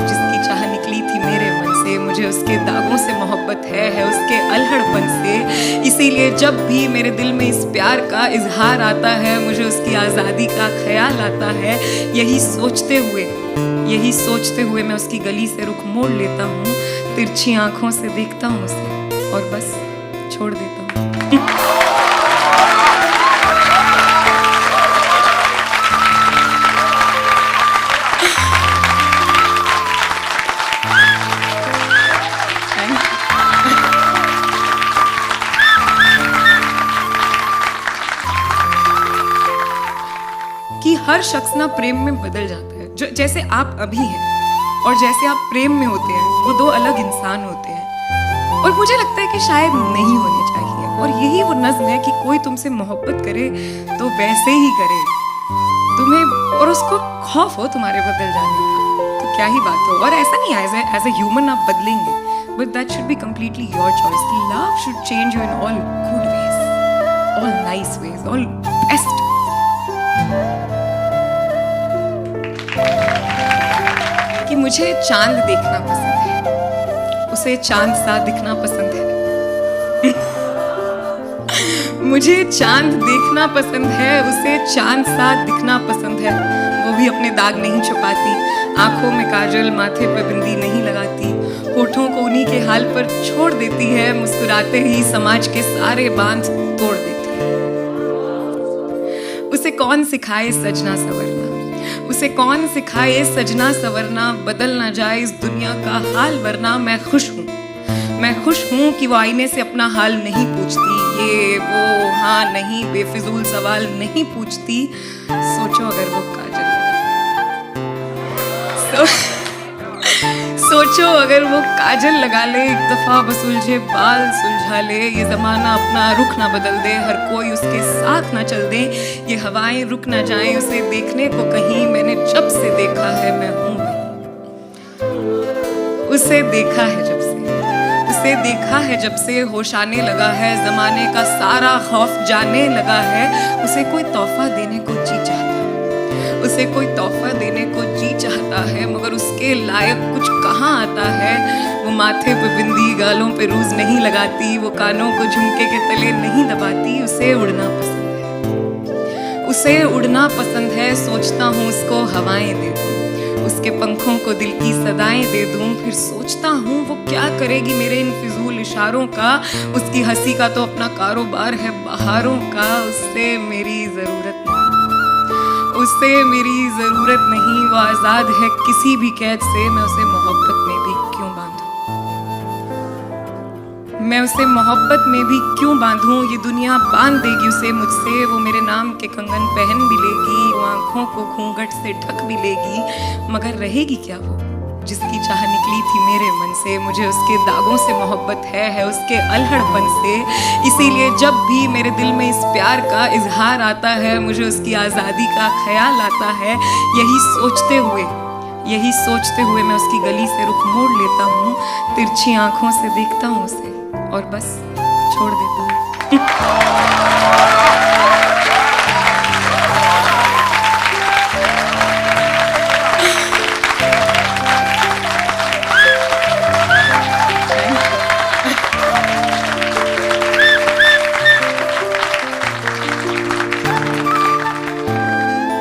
जिसकी चाह निकली थी मेरे मन से। मुझे उसके दागों से मोहब्बत है उसके अलहड़पन से। इसीलिए जब भी मेरे दिल में इस प्यार का इजहार आता है, मुझे उसकी आज़ादी का ख्याल आता है। यही सोचते हुए मैं उसकी गली से रुख मोड़ लेता हूँ, तिरछी आंखों से देखता हूँ उसे और बस छोड़ देता हूँ। कि हर शख्स ना प्रेम में बदल जाता है। जैसे आप अभी हैं और जैसे आप प्रेम में होते हैं, वो दो अलग इंसान होते हैं। और मुझे लगता है कि शायद नहीं होने चाहिए। और यही वो नज्म है कि कोई तुमसे मोहब्बत करे तो वैसे ही करे तुम्हें, और उसको खौफ हो तुम्हारे बदल जाने का तो क्या ही बात हो। और ऐसा नहीं एज ए ह्यूमन आप बदलेंगे, but that should be completely your choice. Love should change you in all good ways, all nice ways, all best. कि मुझे चांद देखना पसंद है, उसे चांद सा दिखना पसंद है। मुझे चांद देखना पसंद है, उसे चांद सा दिखना पसंद है। वो भी अपने दाग नहीं छुपाती, आंखों में काजल, माथे पे बिंदी नहीं लगाती, होठों को उन्हीं के हाल पर छोड़ देती है, मुस्कुराते ही समाज के सारे बांध तोड़ देती है। उसे कौन सिखाए सजना संवरना, उसे कौन सिखाए सजना संवरना, बदल ना जाए इस दुनिया का हाल वरना। मैं खुश हूँ कि वो आईने से अपना हाल नहीं पूछती, ये वो हाँ नहीं बेफिजूल सवाल नहीं पूछती। सोचो अगर वो काजल सोचो अगर वो काजल लगा ले, एक दफा बस उलझे बाल सुलझा ले, ये जमाना अपना रुख ना बदल दे, हर कोई उसके साथ ना चल दे, ये हवाएं रुक ना जाएं उसे देखने को कहीं। मैंने जब से देखा है मैं हूँ उसे देखा है जब से, उसे देखा है जब से होश आने लगा है, जमाने का सारा खौफ जाने लगा है। उसे कोई तोहफा देने को जी चाहता है, उसे कोई तोहफा देने को जी चाहता है, मगर उसके लायक कुछ कहाँ आता है। वो माथे पे बिंदी, गालों पे रूज नहीं लगाती, वो कानों को झुमके के तले नहीं दबाती। उसे उड़ना पसंद है, उसे उड़ना पसंद है। सोचता हूँ उसको हवाएं दे दूँ, उसके पंखों को दिल की सदाएं दे दूं, फिर सोचता हूँ वो क्या करेगी मेरे इन फिजूल इशारों का। उसकी हंसी का तो अपना कारोबार है बहारों का। उससे मेरी ज़रूरत नहीं, उससे मेरी ज़रूरत नहीं, वो आज़ाद है किसी भी कैद से। मैं उसे मोहब्बत में भी क्यों बांधूं, मैं उसे मोहब्बत में भी क्यों बांधूं। ये दुनिया बांध देगी उसे मुझसे, वो मेरे नाम के कंगन पहन भी लेगी, वो आंखों को घूंघट से ढक भी लेगी, मगर रहेगी क्या वो जिसकी चाह निकली थी मेरे मन से। मुझे उसके दागों से मोहब्बत है उसके अल्हड़पन से। इसीलिए जब भी मेरे दिल में इस प्यार का इजहार आता है, मुझे उसकी आज़ादी का ख्याल आता है। यही सोचते हुए मैं उसकी गली से रुख मोड़ लेता हूँ, तिरछी आंखों से देखता हूँ उसे और बस छोड़ देता हूँ।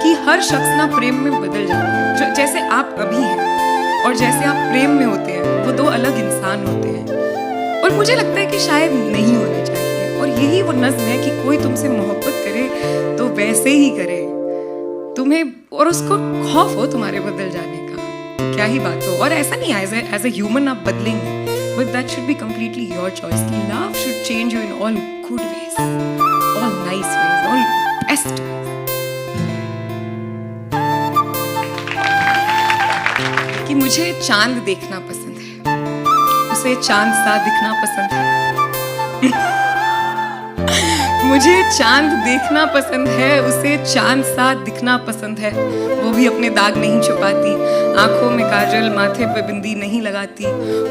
कि हर शख्स ना प्रेम में बदल जाता है। जैसे आप अभी हैं और जैसे आप प्रेम में होते हैं, वो दो अलग इंसान होते हैं। और मुझे लगता है कि शायद नहीं होने चाहिए। और यही वो नज़्म है कि कोई तुमसे मोहब्बत करे तो वैसे ही करे तुम्हें, और उसको खौफ हो तुम्हारे बदल जाने का, क्या ही बात हो। और ऐसा नहीं एज ए ह्यूमन आप बदलेंगे, but that should be completely your choice. Love should change you in all good ways, all nice ways, all best ways. कि मुझे चांद देखना पसंद है, उसे चांद सा दिखना पसंद है। मुझे चांद देखना पसंद है, उसे चांद सा दिखना पसंद है। वो भी अपने दाग नहीं छुपाती, आंखों में काजल, माथे पे बिंदी नहीं लगाती,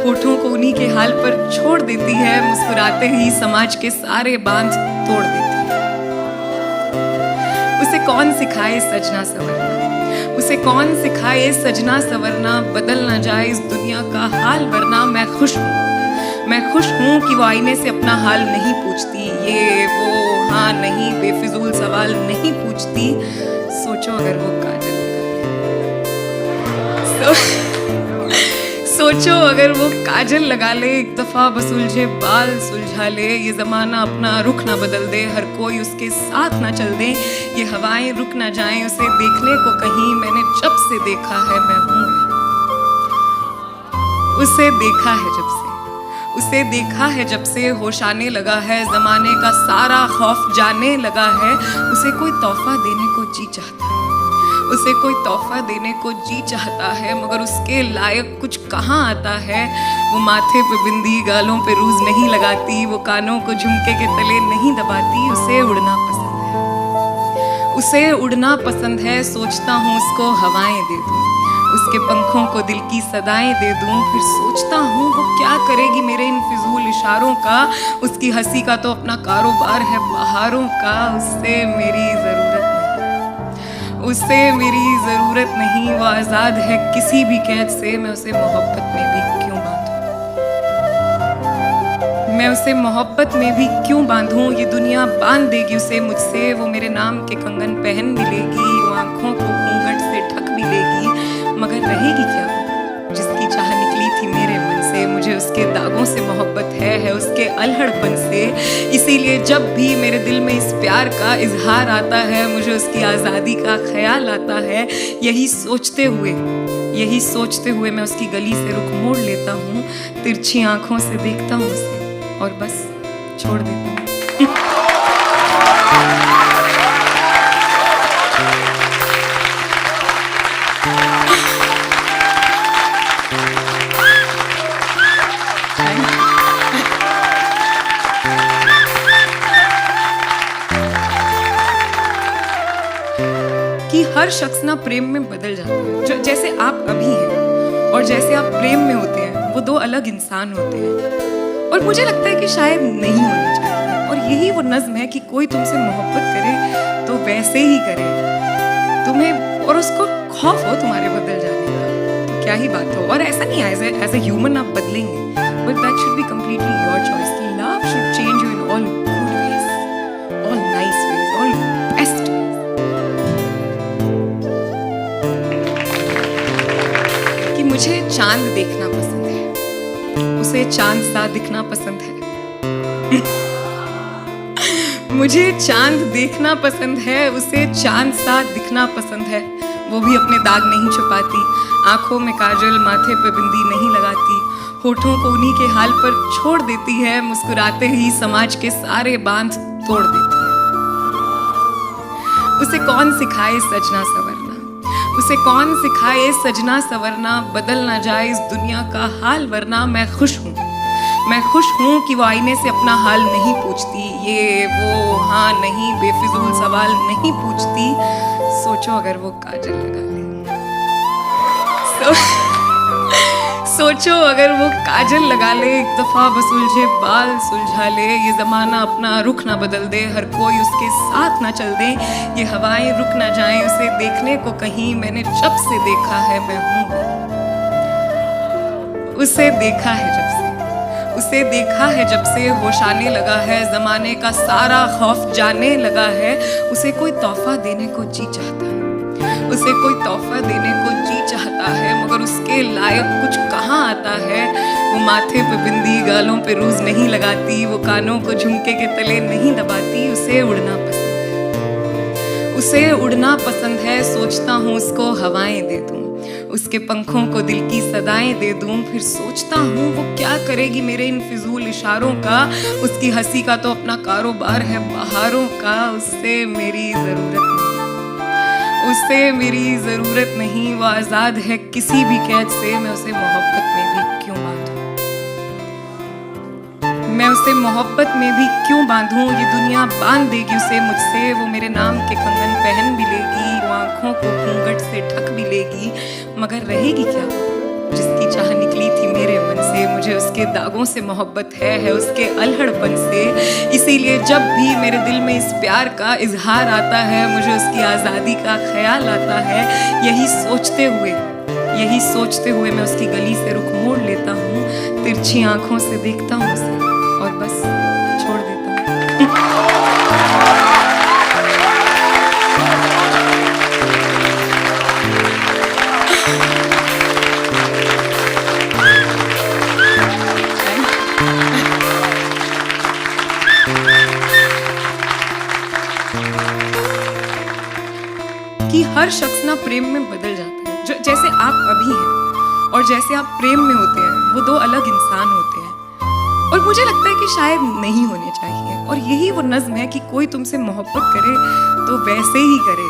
होठों को उन्हीं के हाल पर छोड़ देती है, मुस्कुराते ही समाज के सारे बांध तोड़ देती है। उसे कौन सिखाए सजना संवरना, उसे कौन सिखाए सजना संवरना, बदल ना जाए इस दुनिया का हाल वरना। मैं खुश हूँ कि वो आईने से अपना हाल नहीं पूछती, ये वो हाँ नहीं बेफिजूल सवाल नहीं पूछती। सोचो अगर वो काजल सोचो अगर वो काजल लगा ले, एक दफा बस उलझे बाल सुलझा ले, ये जमाना अपना रुख ना बदल दे, हर कोई उसके साथ ना चल दे, ये हवाएं रुक ना जाएं उसे देखने को कहीं। मैंने जब से देखा है मैं हूँ उसे देखा है जब से, उसे देखा है जब से होश आने लगा है, जमाने का सारा खौफ जाने लगा है। उसे कोई तोहफा देने को जी चाहता है, उसे कोई तोहफा देने को जी चाहता है, मगर उसके लायक कुछ कहाँ आता है। वो माथे पे बिंदी, गालों पे रूज नहीं लगाती, वो कानों को झुमके के तले नहीं दबाती। उसे उड़ना पसंद है, उसे उड़ना पसंद है। सोचता हूँ उसको हवाएं दे दूँ, उसके पंखों को दिल की सदाएं दे दूं, फिर सोचता हूँ वो क्या करेगी मेरे इन फिजूल इशारों का। उसकी हंसी का तो अपना कारोबार है बहारों का। उससे मेरी ज़रूरत नहीं, वो आज़ाद है किसी भी कैद से। मैं उसे मोहब्बत में भी क्यों बांधूं, मैं उसे मोहब्बत में भी क्यों बांधूं, ये दुनिया बांध देगी उसे मुझसे। वो मेरे नाम के कंगन पहन भी लेगी, वो आंखों को घूंघट से ढक भी लेगी, मगर रहेगी क्या वो जिसकी चाह निकली थी मेरे मन से। मुझे उसके दागों से मोहब्बत है उसके अल्हड़पन से। इसीलिए जब भी मेरे दिल में इस प्यार का इजहार आता है, मुझे उसकी आज़ादी का ख्याल आता है। यही सोचते हुए मैं उसकी गली से रुख मोड़ लेता हूँ, तिरछी आंखों से देखता हूँ उसे और बस छोड़ देता हूँ। कि हर शख्स ना प्रेम में बदल जाता है। जैसे आप अभी हैं और जैसे आप प्रेम में होते हैं, वो दो अलग इंसान होते हैं। और मुझे लगता है कि शायद नहीं होनी चाहिए। और यही वो नज्म है कि कोई तुमसे मोहब्बत करे तो वैसे ही करे तुम्हें, और उसको खौफ हो तुम्हारे बदल जाने का तो क्या ही बात हो। और ऐसा नहीं है एज ए ह्यूमन आप बदलेंगे, but that should be completely your choice. Love should change you in all good ways, all nice ways, all best. कि मुझे चांद देखना पसंद है, उसे चांद सा दिखना पसंद है। मुझे चांद देखना पसंद है, उसे चांद सा दिखना पसंद है। वो भी अपने दाग नहीं छुपाती, आंखों में काजल, माथे पे बिंदी नहीं लगाती, होठों को उन्हीं के हाल पर छोड़ देती है, मुस्कुराते ही समाज के सारे बांध तोड़ देती है। उसे कौन सिखाए सजना संवरना, उसे कौन सिखाए सजना संवरना, बदल ना जाए इस दुनिया का हाल वरना। मैं खुश हूँ कि वो आईने से अपना हाल नहीं पूछती, ये वो हाँ नहीं बेफिजूल सवाल नहीं पूछती। सोचो अगर वो काजल लगा ले, सोचो अगर वो काजल लगा ले, एक दफा बस उलझे बाल सुलझा ले। ये जमाना अपना रुख ना बदल दे, हर कोई उसके साथ ना चल दे, ये हवाएं रुक ना जाएं उसे देखने को कहीं। मैंने जब से देखा है मैं हूँ, उसे देखा है जब से, उसे देखा है जब से होश आने लगा है, जमाने का सारा खौफ जाने लगा है। उसे कोई तोहफा देने को जी चाहता है, उसे कोई तोहफा देने को जी चाहता है, मगर उसके लायक कुछ कहाँ आता है। वो माथे पे बिंदी, गालों पे रूज नहीं लगाती, वो कानों को झुमके के तले नहीं दबाती। उसे उड़ना पसंद है, उसे उड़ना पसंद है। सोचता हूँ उसको हवाएं दे दूँ, उसके पंखों को दिल की सदाएं दे दूं। फिर सोचता हूँ वो क्या करेगी मेरे इन फिजूल इशारों का। उसकी हंसी का तो अपना कारोबार है बहारों का। उससे मेरी ज़रूरत नहीं, उससे मेरी ज़रूरत नहीं। वो आज़ाद है किसी भी कैद से, मैं उसे मोहब्बत में भी क्यों बांधूं, मैं उसे मोहब्बत में भी क्यों बांधूं। ये दुनिया बांध देगी उसे मुझसे। वो मेरे नाम के कंगन पहन भी लेगी, वो आंखों को घूंघट से ढक भी लेगी, मगर रहेगी क्या वो जिसकी चाह निकली थी मेरे मन से। मुझे उसके दागों से मोहब्बत है उसके अल्हड़पन से। इसीलिए जब भी मेरे दिल में इस प्यार का इजहार आता है, मुझे उसकी आज़ादी का ख्याल आता है। यही सोचते हुए मैं उसकी गली से रुख मोड़ लेता हूँ, तिरछी आंखों से देखता हूँ उसे और बस छोड़ देता हूँ। कि हर शख्स ना प्रेम में बदल जाता है। जैसे आप अभी हैं और जैसे आप प्रेम में होते हैं, वो दो अलग इंसान होते हैं। और मुझे लगता है कि शायद नहीं होने चाहिए। और यही वो नज्म है कि कोई तुमसे मोहब्बत करे तो वैसे ही करे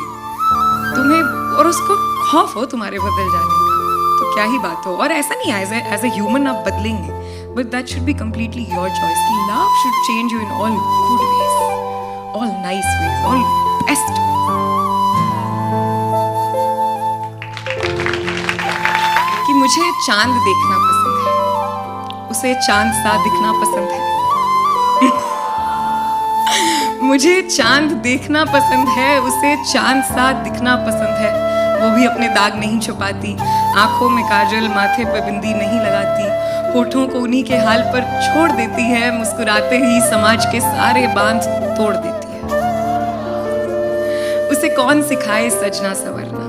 तुम्हें, और उसको खौफ हो तुम्हारे बदल जाने का तो क्या ही बात हो। और ऐसा नहीं है एज ए ह्यूमन आप बदलेंगे, but that should be completely your choice. Love should change you in all good ways, all nice ways, all best. कि मुझे चांद देखना पसंद है, उसे चांद सा दिखना पसंद है। मुझे चांद देखना पसंद है, उसे चांद सा दिखना पसंद है। वो भी अपने दाग नहीं छुपाती, आंखों में काजल, माथे पे बिंदी नहीं लगाती, होठों को उन्हीं के हाल पर छोड़ देती है, मुस्कुराते ही समाज के सारे बांध तोड़ देती है। उसे कौन सिखाए सजना संवरना,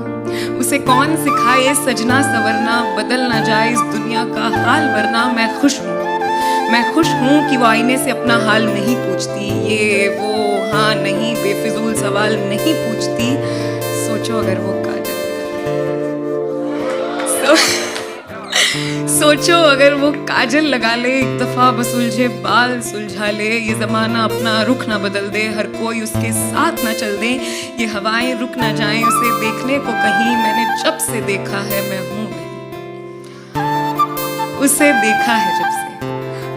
उसे कौन सिखाए सजना संवरना, बदल ना जाए इस दुनिया का हाल वरना मैं खुश हूँ, मैं खुश हूँ कि वो आईने से अपना हाल नहीं पूछती, ये वो हाँ नहीं बेफिजूल सवाल नहीं पूछती। सोचो अगर वो काजल सोचो अगर वो काजल लगा ले, एक दफा बस उलझे बाल सुलझा ले, ये जमाना अपना रुख ना बदल दे, हर कोई उसके साथ ना चल दे, ये हवाएं रुक ना जाएं उसे देखने को कहीं, मैंने जब से देखा है मैं हूँ वही। उसे देखा है जब से,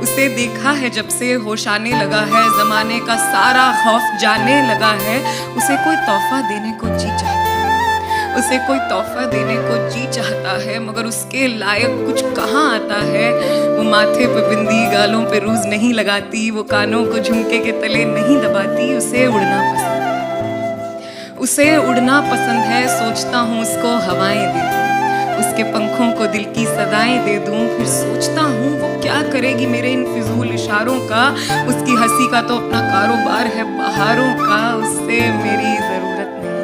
उसे देखा है जब से होश आने लगा है, जमाने का सारा खौफ जाने लगा है, उसे कोई तोहफा देने को जी चाहता है, उसे कोई तोहफा देने को जी चाहता है, मगर उसके लायक कुछ कहाँ आता है। वो माथे पे बिंदी, गालों पे रूज नहीं लगाती, वो कानों को झुमके के तले नहीं दबाती, उसे उड़ना पसंद है, उसे उड़ना पसंद है, सोचता हूँ उसको हवाएं दे दूं, उसके पंखों को दिल की सदाएं दे दूं, फिर सोचता हूँ वो क्या करेगी मेरे इन फिजूल इशारों का, उसकी हंसी का तो अपना कारोबार है बहारों का, उससे मेरी जरूरत नहीं,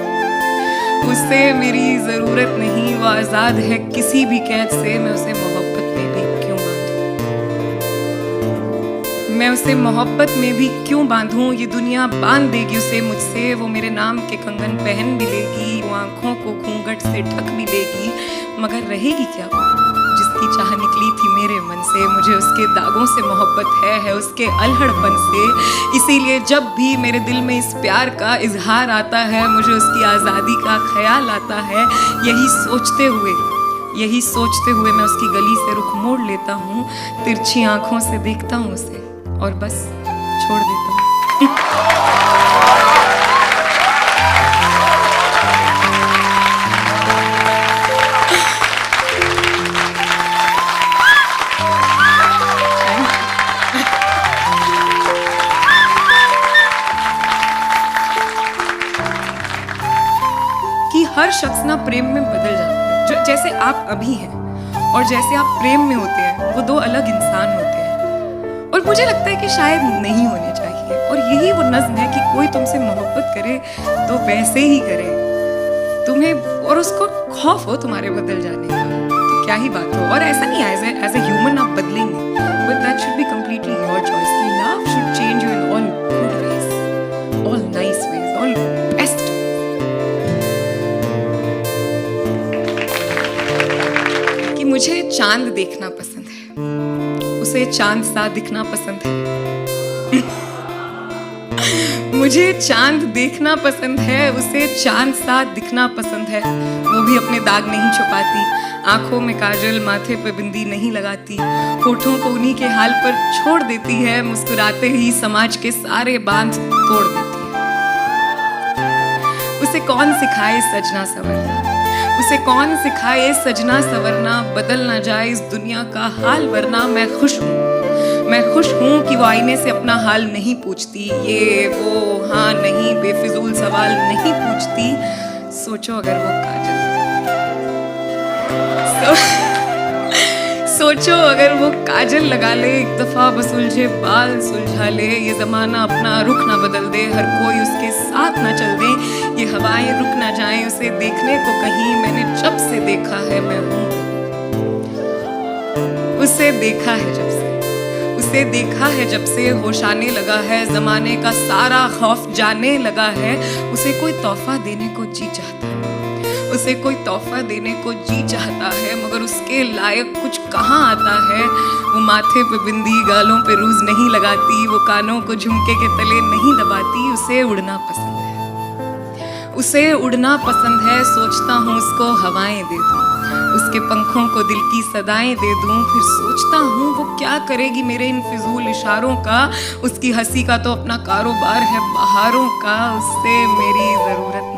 उससे मेरी जरूरत नहीं, वो आजाद है किसी भी कैद से, मैं उसे मोहब्बत में भी क्यों बांधूं, मैं उसे मोहब्बत में भी क्यों बांधूं, ये दुनिया बांध देगी उसे मुझसे, वो मेरे नाम के कंगन पहन भी लेगी, वो आंखों को घूंघट से ढक भी लेगी, मगर रहेगी क्या वो जिसकी चाह निकली थी मेरे मन से, मुझे उसके दागों से मोहब्बत है उसके अलहड़पन से, इसीलिए जब भी मेरे दिल में इस प्यार का इजहार आता है, मुझे उसकी आज़ादी का ख्याल आता है, यही सोचते हुए मैं उसकी गली से रुख मोड़ लेता हूँ, तिरछी आंखों से देखता हूँ उसे और बस छोड़ देता हूँ। कि हर शख्स ना प्रेम में बदल जाता है, जो जैसे आप अभी हैं और जैसे आप प्रेम में होते हैं वो दो अलग इंसान होते हैं, और मुझे लगता है कि शायद नहीं होने चाहिए, और यही वो नज्म है कि कोई तुमसे मोहब्बत करे तो वैसे ही करे, तुम्हें और उसको खौफ हो तुम्हारे बदल जाने का तो क्या ही बात हो, और ऐसा नहीं एज ए ह्यूमन आप बदलेंगे, but that should be completely your choice, love should change you in all good ways, all nice ways, all best. मुझे चांद देखना पसंद है, उसे चांद सा दिखना पसंद है। मुझे चांद देखना पसंद है, उसे चांद सा दिखना पसंद है, वो भी अपने दाग नहीं छुपाती, आंखों में काजल, माथे पे बिंदी नहीं लगाती, होठों को उन्हीं के हाल पर छोड़ देती है, मुस्कुराते ही समाज के सारे बांध तोड़ देती है। उसे कौन सिखाए सजना संवरना, उसे कौन सिखाए सजना संवरना, बदल ना जाए इस दुनिया का हाल वरना मैं खुश हूँ, मैं खुश हूँ कि वो आईने से अपना हाल नहीं पूछती, ये वो हाँ नहीं बेफिजूल सवाल नहीं पूछती। सोचो अगर वो काजल सोचो अगर वो काजल लगा ले, एक दफा बस उलझे बाल सुलझा ले, ये जमाना अपना रुख ना बदल दे, हर कोई उसके साथ ना चल दे, ये हवाएं रुक ना जाएं उसे देखने को कहीं, मैंने जब से देखा है मैं हूँ, उसे देखा है जब से, उसे देखा है जब से होश आने लगा है, जमाने का सारा खौफ जाने लगा है, उसे कोई तोहफा देने को जी चाहता है, उसे कोई तोहफा देने को जी चाहता है, मगर उसके लायक कुछ कहाँ आता है। वो माथे पे बिंदी, गालों पे रूज नहीं लगाती, वो कानों को झुमके के तले नहीं दबाती, उसे उड़ना पसंद है, उसे उड़ना पसंद है, सोचता हूँ उसको हवाएं दे दूं, उसके पंखों को दिल की सदाएं दे दूं, फिर सोचता हूँ वो क्या करेगी मेरे इन फिजूल इशारों का, उसकी हंसी का तो अपना कारोबार है बहारों का, उससे मेरी जरूरत नहीं,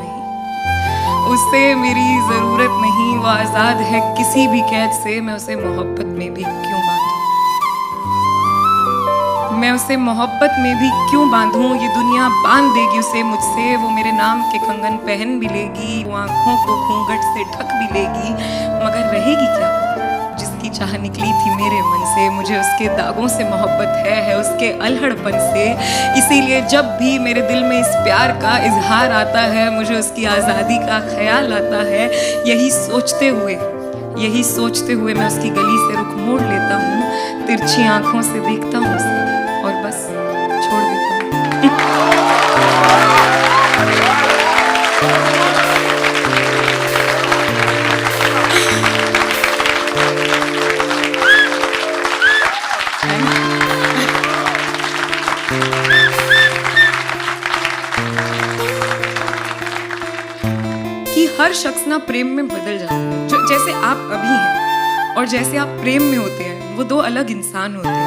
उससे मेरी जरूरत नहीं, वो आजाद है किसी भी कैद से, मैं उसे मोहब्बत में भी क्यों बांधूं, मैं उसे मोहब्बत में भी क्यों बांधूं, ये दुनिया बांध देगी उसे मुझसे। वो मेरे नाम के कंगन पहन भी लेगी, वो आंखों को घूंघट से ढक भी लेगी, मगर रहेगी क्या वो जिसकी चाह निकली थी मेरे मन से। मुझे उसके दागों से मोहब्बत है उसके अल्हड़पन से। इसीलिए जब भी मेरे दिल में इस प्यार का इजहार आता है, मुझे उसकी आज़ादी का ख्याल आता है। यही सोचते हुए मैं उसकी गली से रुख मोड़ लेता हूँ, तिरछी आंखों से देखता हूँ उसे और बस छोड़ देता कि हर शख्स ना प्रेम में बदल जाता है। जो जैसे आप अभी हैं और जैसे आप प्रेम में होते हैं, वो दो अलग इंसान होते हैं।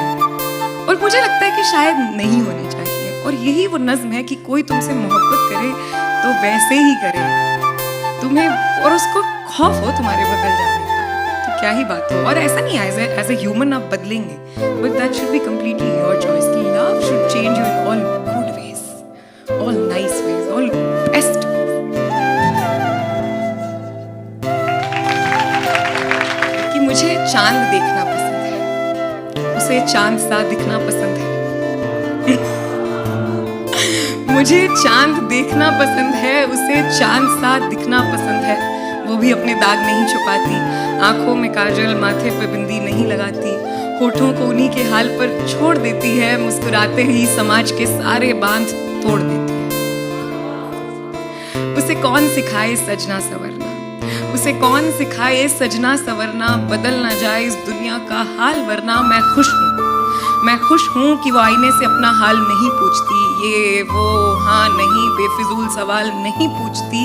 और मुझे लगता है कि शायद नहीं होने चाहिए। और यही वो नज्म है कि कोई तुमसे मोहब्बत करे तो वैसे ही करे तुम्हें, और उसको खौफ हो तुम्हारे बदल जाने का, तो क्या ही बात हो। और ऐसा नहीं एज ए ह्यूमन आप बदलेंगे, but that should be completely your choice. कि love should change you in all good ways, all nice ways, all best. मुझे चांद देखना पसंद है, उसे चांद सा दिखना पसंद है। मुझे चांद देखना पसंद है, उसे चांद सा दिखना पसंद है। वो भी अपने दाग नहीं छुपाती, आंखों में काजल, माथे पे बिंदी नहीं लगाती, होठों को उन्हीं के हाल पर छोड़ देती है, मुस्कुराते ही समाज के सारे बांध तोड़ देती है। उसे कौन सिखाए सजना संवरना, उसे कौन सिखाए सजना संवरना, बदल ना जाए इस दुनिया का हाल वरना। मैं खुश हूँ कि वो आईने से अपना हाल नहीं पूछती, ये वो हाँ नहीं बेफिजूल सवाल नहीं पूछती।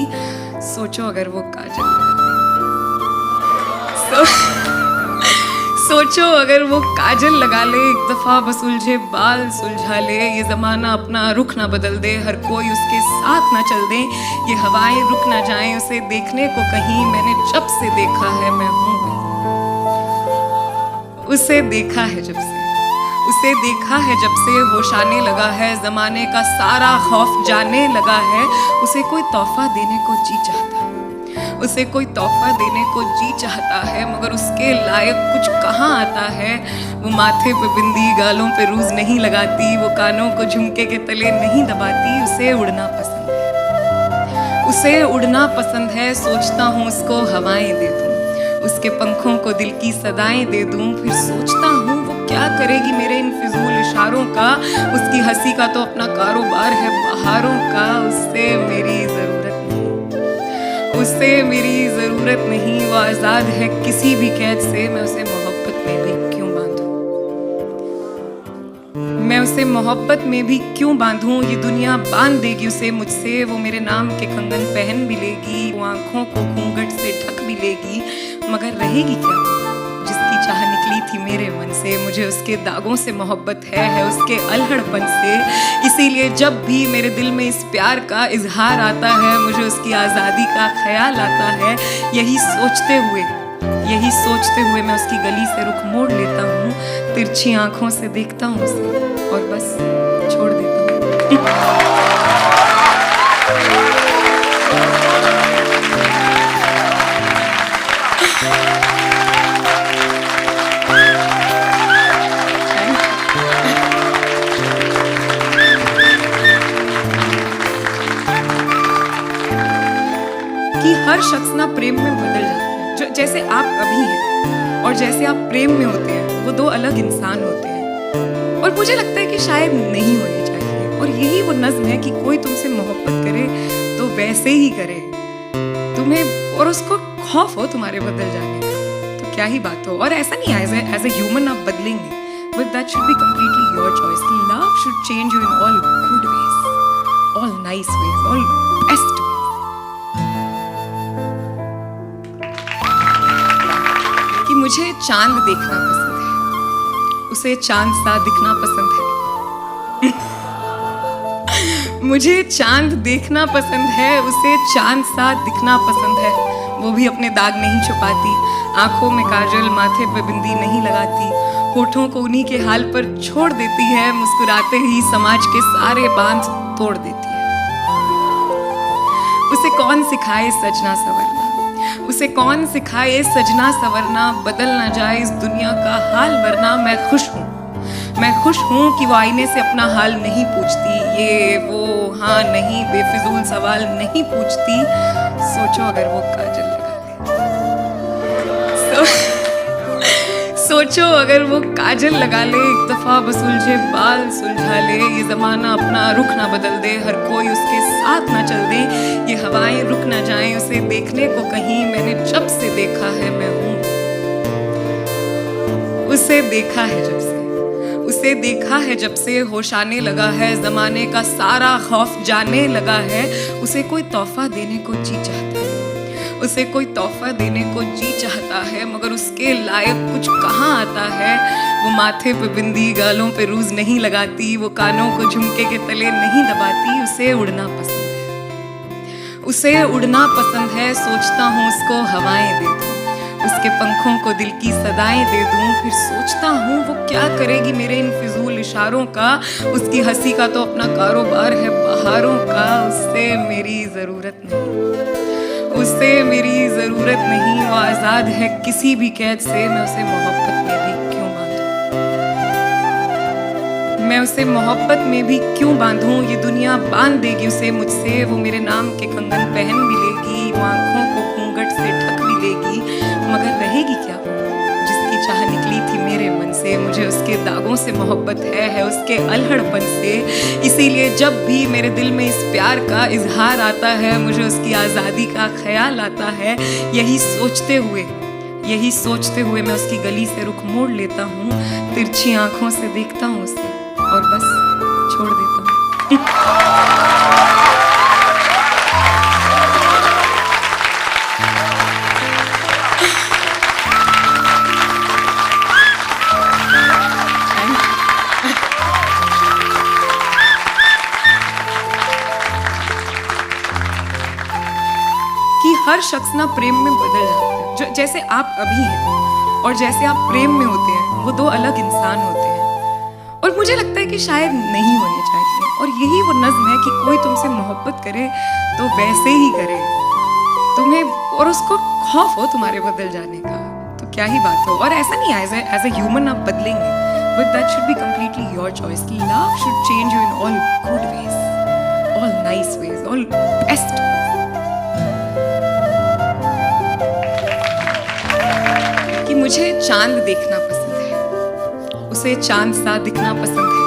सोचो अगर वो काजल सोचो अगर वो काजल लगा ले, एक दफा बस उलझे बाल सुलझा ले। ये जमाना अपना रुख ना बदल दे, हर कोई उसके साथ ना चल दे, ये हवाएं रुक ना जाएं उसे देखने को कहीं। मैंने जब से देखा है मैं हूँ उसे देखा है जब से, उसे देखा है जब से होश आने लगा है, जमाने का सारा खौफ जाने लगा है। उसे कोई तोहफा देने को जी चाहता है, उसे कोई तोहफा देने को जी चाहता है, मगर उसके लायक कुछ कहाँ आता है। वो माथे पे बिंदी, गालों पे रूज नहीं लगाती, वो कानों को झुमके के तले नहीं दबाती। उसे उड़ना पसंद है, उसे उड़ना पसंद है। सोचता हूँ उसको हवाएं दे दूँ, उसके पंखों को दिल की सदाएं दे दूँ। फिर सोचता हूँ वो क्या करेगी मेरे इन फिजूल इशारों का। उसकी हंसी का तो अपना कारोबार है बहारों का। उससे मेरी ज़रूरत नहीं, वो आज़ाद है किसी भी कैद से। मैं उसे मोहब्बत में भी क्यों बांधूं, ये दुनिया बांध देगी उसे मुझसे। वो मेरे नाम के कंगन पहन भी लेगी, वो आंखों को घूंघट से ढक भी लेगी, मगर रहेगी क्या वो जिसकी चाह निकली थी मेरे मन से। मुझे उसके दागों से मोहब्बत है उसके अल्हड़पन से। इसीलिए जब भी मेरे दिल में इस प्यार का इजहार आता है, मुझे उसकी आज़ादी का ख्याल आता है। यही सोचते हुए मैं उसकी गली से रुख मोड़ लेता हूँ, तिरछी आंखों से देखता हूँ उसे और बस छोड़ देता हूँ। कि हर शख्स ना प्रेम में बदल जाता है। जो जैसे आप अभी हैं और जैसे आप प्रेम में होते हैं, वो दो अलग इंसान होते हैं। और मुझे लगता है कि शायद नहीं होने चाहिए। और यही वो नज्म है कि कोई तुमसे मोहब्बत करे तो वैसे ही करे तुम्हें, और उसको खौफ हो तुम्हारे बदल जाने का, तो क्या ही बात हो। और ऐसा नहीं एज ए ह्यूमन आप बदलेंगे, but that should be completely your choice. कि love should change you in all good ways, all nice ways, all best. कि मुझे चांद देखना पसंद है, उसे चांद सा दिखना पसंद है। मुझे चांद देखना पसंद है, उसे चांद सा दिखना पसंद है। वो भी अपने दाग नहीं छुपाती, आंखों में काजल, माथे पे बिंदी नहीं लगाती, होठों को उन्हीं के हाल पर छोड़ देती है, मुस्कुराते ही समाज के सारे बांध तोड़ देती है। उसे कौन सिखाए सजना संवरना, उसे कौन सिखाए सजना संवरना, बदल ना जाए इस दुनिया का हाल वरना मैं खुश हूँ। मैं खुश हूँ कि वो आईने से अपना हाल नहीं पूछती, ये वो हाँ नहीं बेफिजूल सवाल नहीं पूछती। सोचो अगर वो काजल लगा ले, सोचो अगर वो काजल लगा ले, एक दफा बस उलझे बाल सुलझा ले, ये जमाना अपना रुख ना बदल दे, हर कोई उसके साथ ना चल दे, ये हवाएं रुक ना जाएं उसे देखने को कहीं, मैंने जब से देखा है मैं हूँ। उसे देखा है जब से, उसे देखा है जब से होश आने लगा है, जमाने का सारा खौफ जाने लगा है, उसे कोई तोहफा देने को जी चाहता है, उसे कोई तोहफा देने को जी चाहता है, मगर उसके लायक कुछ कहाँ आता है। वो माथे पे बिंदी गालों पे रूज नहीं लगाती, वो कानों को झुमके के तले नहीं दबाती, उसे उड़ना पसंद है, उसे उड़ना पसंद है। सोचता हूँ उसको हवाएं दे दूं, उसके पंखों को दिल की सदाएं दे दूं, फिर सोचता हूँ वो क्या करेगी मेरे इन फिजूल इशारों का, उसकी हंसी का तो अपना कारोबार है बहारों का, उससे मेरी जरूरत नहीं, उससे मेरी जरूरत नहीं, वो आजाद है किसी भी कैद से, मैं उसे मोहब्बत में भी क्यों बांधूं, मैं उसे मोहब्बत में भी क्यों बांधूं, ये दुनिया बांध देगी उसे मुझसे, वो मेरे नाम के कंगन पहन भी लेगी, वो आंखों को घूंघट से ढक भी लेगी, मगर रहेगी क्या वो जिसकी चाह निकली थी मेरे मन से। मुझे उसके दागों से मोहब्बत है उसके अलहड़पन से, इसीलिए जब भी मेरे दिल में इस प्यार का इजहार आता है, मुझे उसकी आज़ादी का ख्याल आता है। यही सोचते हुए मैं उसकी गली से रुख मोड़ लेता हूँ, तिरछी आंखों से देखता हूँ उसे और बस छोड़ देता हूँ। कि हर शख्स ना प्रेम में बदल जाता है, जैसे आप अभी हैं और जैसे आप प्रेम में होते हैं, वो दो अलग इंसान होते हैं, और मुझे लगता है कि शायद नहीं होने चाहिए। और यही वो नज्म है कि कोई तुमसे मोहब्बत करे तो वैसे ही करे, तुम्हें और उसको खौफ हो तुम्हारे बदल जाने का तो क्या ही बात हो। और ऐसा नहीं है एज ए ह्यूमन आप बदलेंगे, but that should be completely your choice. Love should change you in all good ways, all nice ways, all best. कि मुझे चांद देखना पसंद है, उसे चांद सा दिखना पसंद है।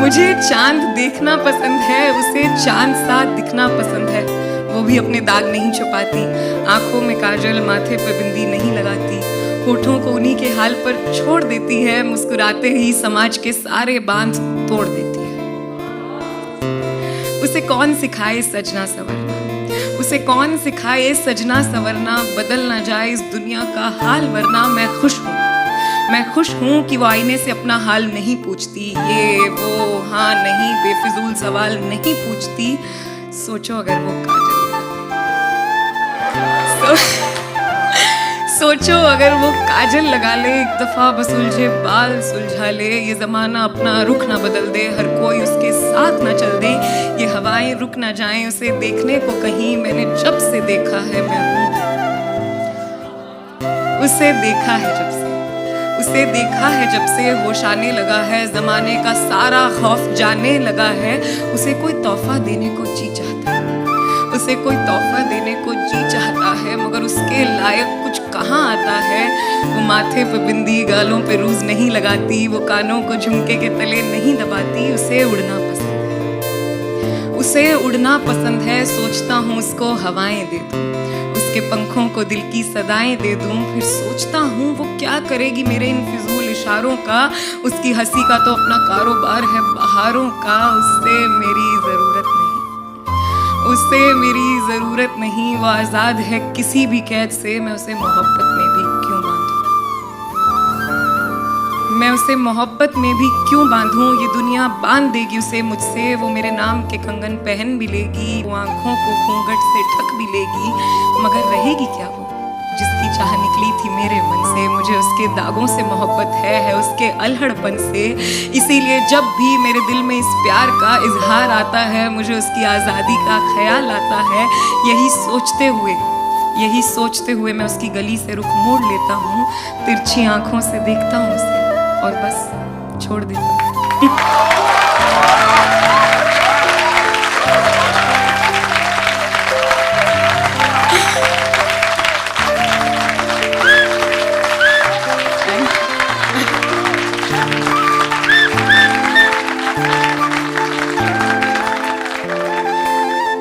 मुझे चांद देखना पसंद है, उसे चांद सा दिखना पसंद है। वो भी अपने दाग नहीं छुपाती, आंखों में काजल माथे पे बिंदी नहीं लगाती, होठों को उन्हीं के हाल पर छोड़ देती है, मुस्कुराते ही समाज के सारे बांध तोड़ देती है। उसे कौन सिखाए सजना संवरना, उसे कौन सिखाए सजना संवरना, बदल ना जाए इस दुनिया का हाल वरना मैं खुश हूँ। मैं खुश हूँ कि वो आईने से अपना हाल नहीं पूछती, ये वो हाँ नहीं बेफिजूल सवाल नहीं पूछती। सोचो अगर वो काजल सोचो अगर वो काजल लगा ले, एक दफा बस उलझे बाल सुलझा ले, ये जमाना अपना रुख ना बदल दे, हर कोई उसके साथ ना चल दे, ये हवाएं रुक ना जाएं उसे देखने को कहीं, मैंने जब से देखा है मैं हूँ। उसे देखा है जब से, उसे देखा है जब से होश आने लगा है, जमाने का सारा खौफ जाने लगा है, उसे कोई तोहफा देने को जी चाहता है, उसे कोई तोहफा देने को जी चाहता है, मगर उसके लायक कुछ कहाँ आता है। वो माथे पे बिंदी गालों पे रूज नहीं लगाती, वो कानों को झुमके के तले नहीं दबाती, उसे उड़ना पसंद है, उसे उड़ना पसंद है। सोचता हूँ उसको हवाएं दे दूं, उसके पंखों को दिल की सदाएं दे दूं, फिर सोचता हूँ वो क्या करेगी मेरे इन फिजूल इशारों का, उसकी हंसी का तो अपना कारोबार है बहारों का, उससे मेरी जरूरत नहीं, उससे मेरी जरूरत नहीं, वो आजाद है किसी भी कैद से, मैं उसे मोहब्बत में भी क्यों बांधूं, मैं उसे मोहब्बत में भी क्यों बांधूं, ये दुनिया बांध देगी उसे मुझसे, वो मेरे नाम के कंगन पहन भी लेगी, वो आंखों को घूंघट से ढक भी लेगी, मगर रहेगी क्या वो जिसकी चाह निकली थी मेरे मन से, मुझे उसके दागों से मोहब्बत है उसके अल्हड़पन से। इसीलिए जब भी मेरे दिल में इस प्यार का इजहार आता है, मुझे उसकी आज़ादी का ख्याल आता है। यही सोचते हुए मैं उसकी गली से रुख मोड़ लेता हूँ, तिरछी आंखों से देखता हूँ उसे और बस छोड़ देता हूँ।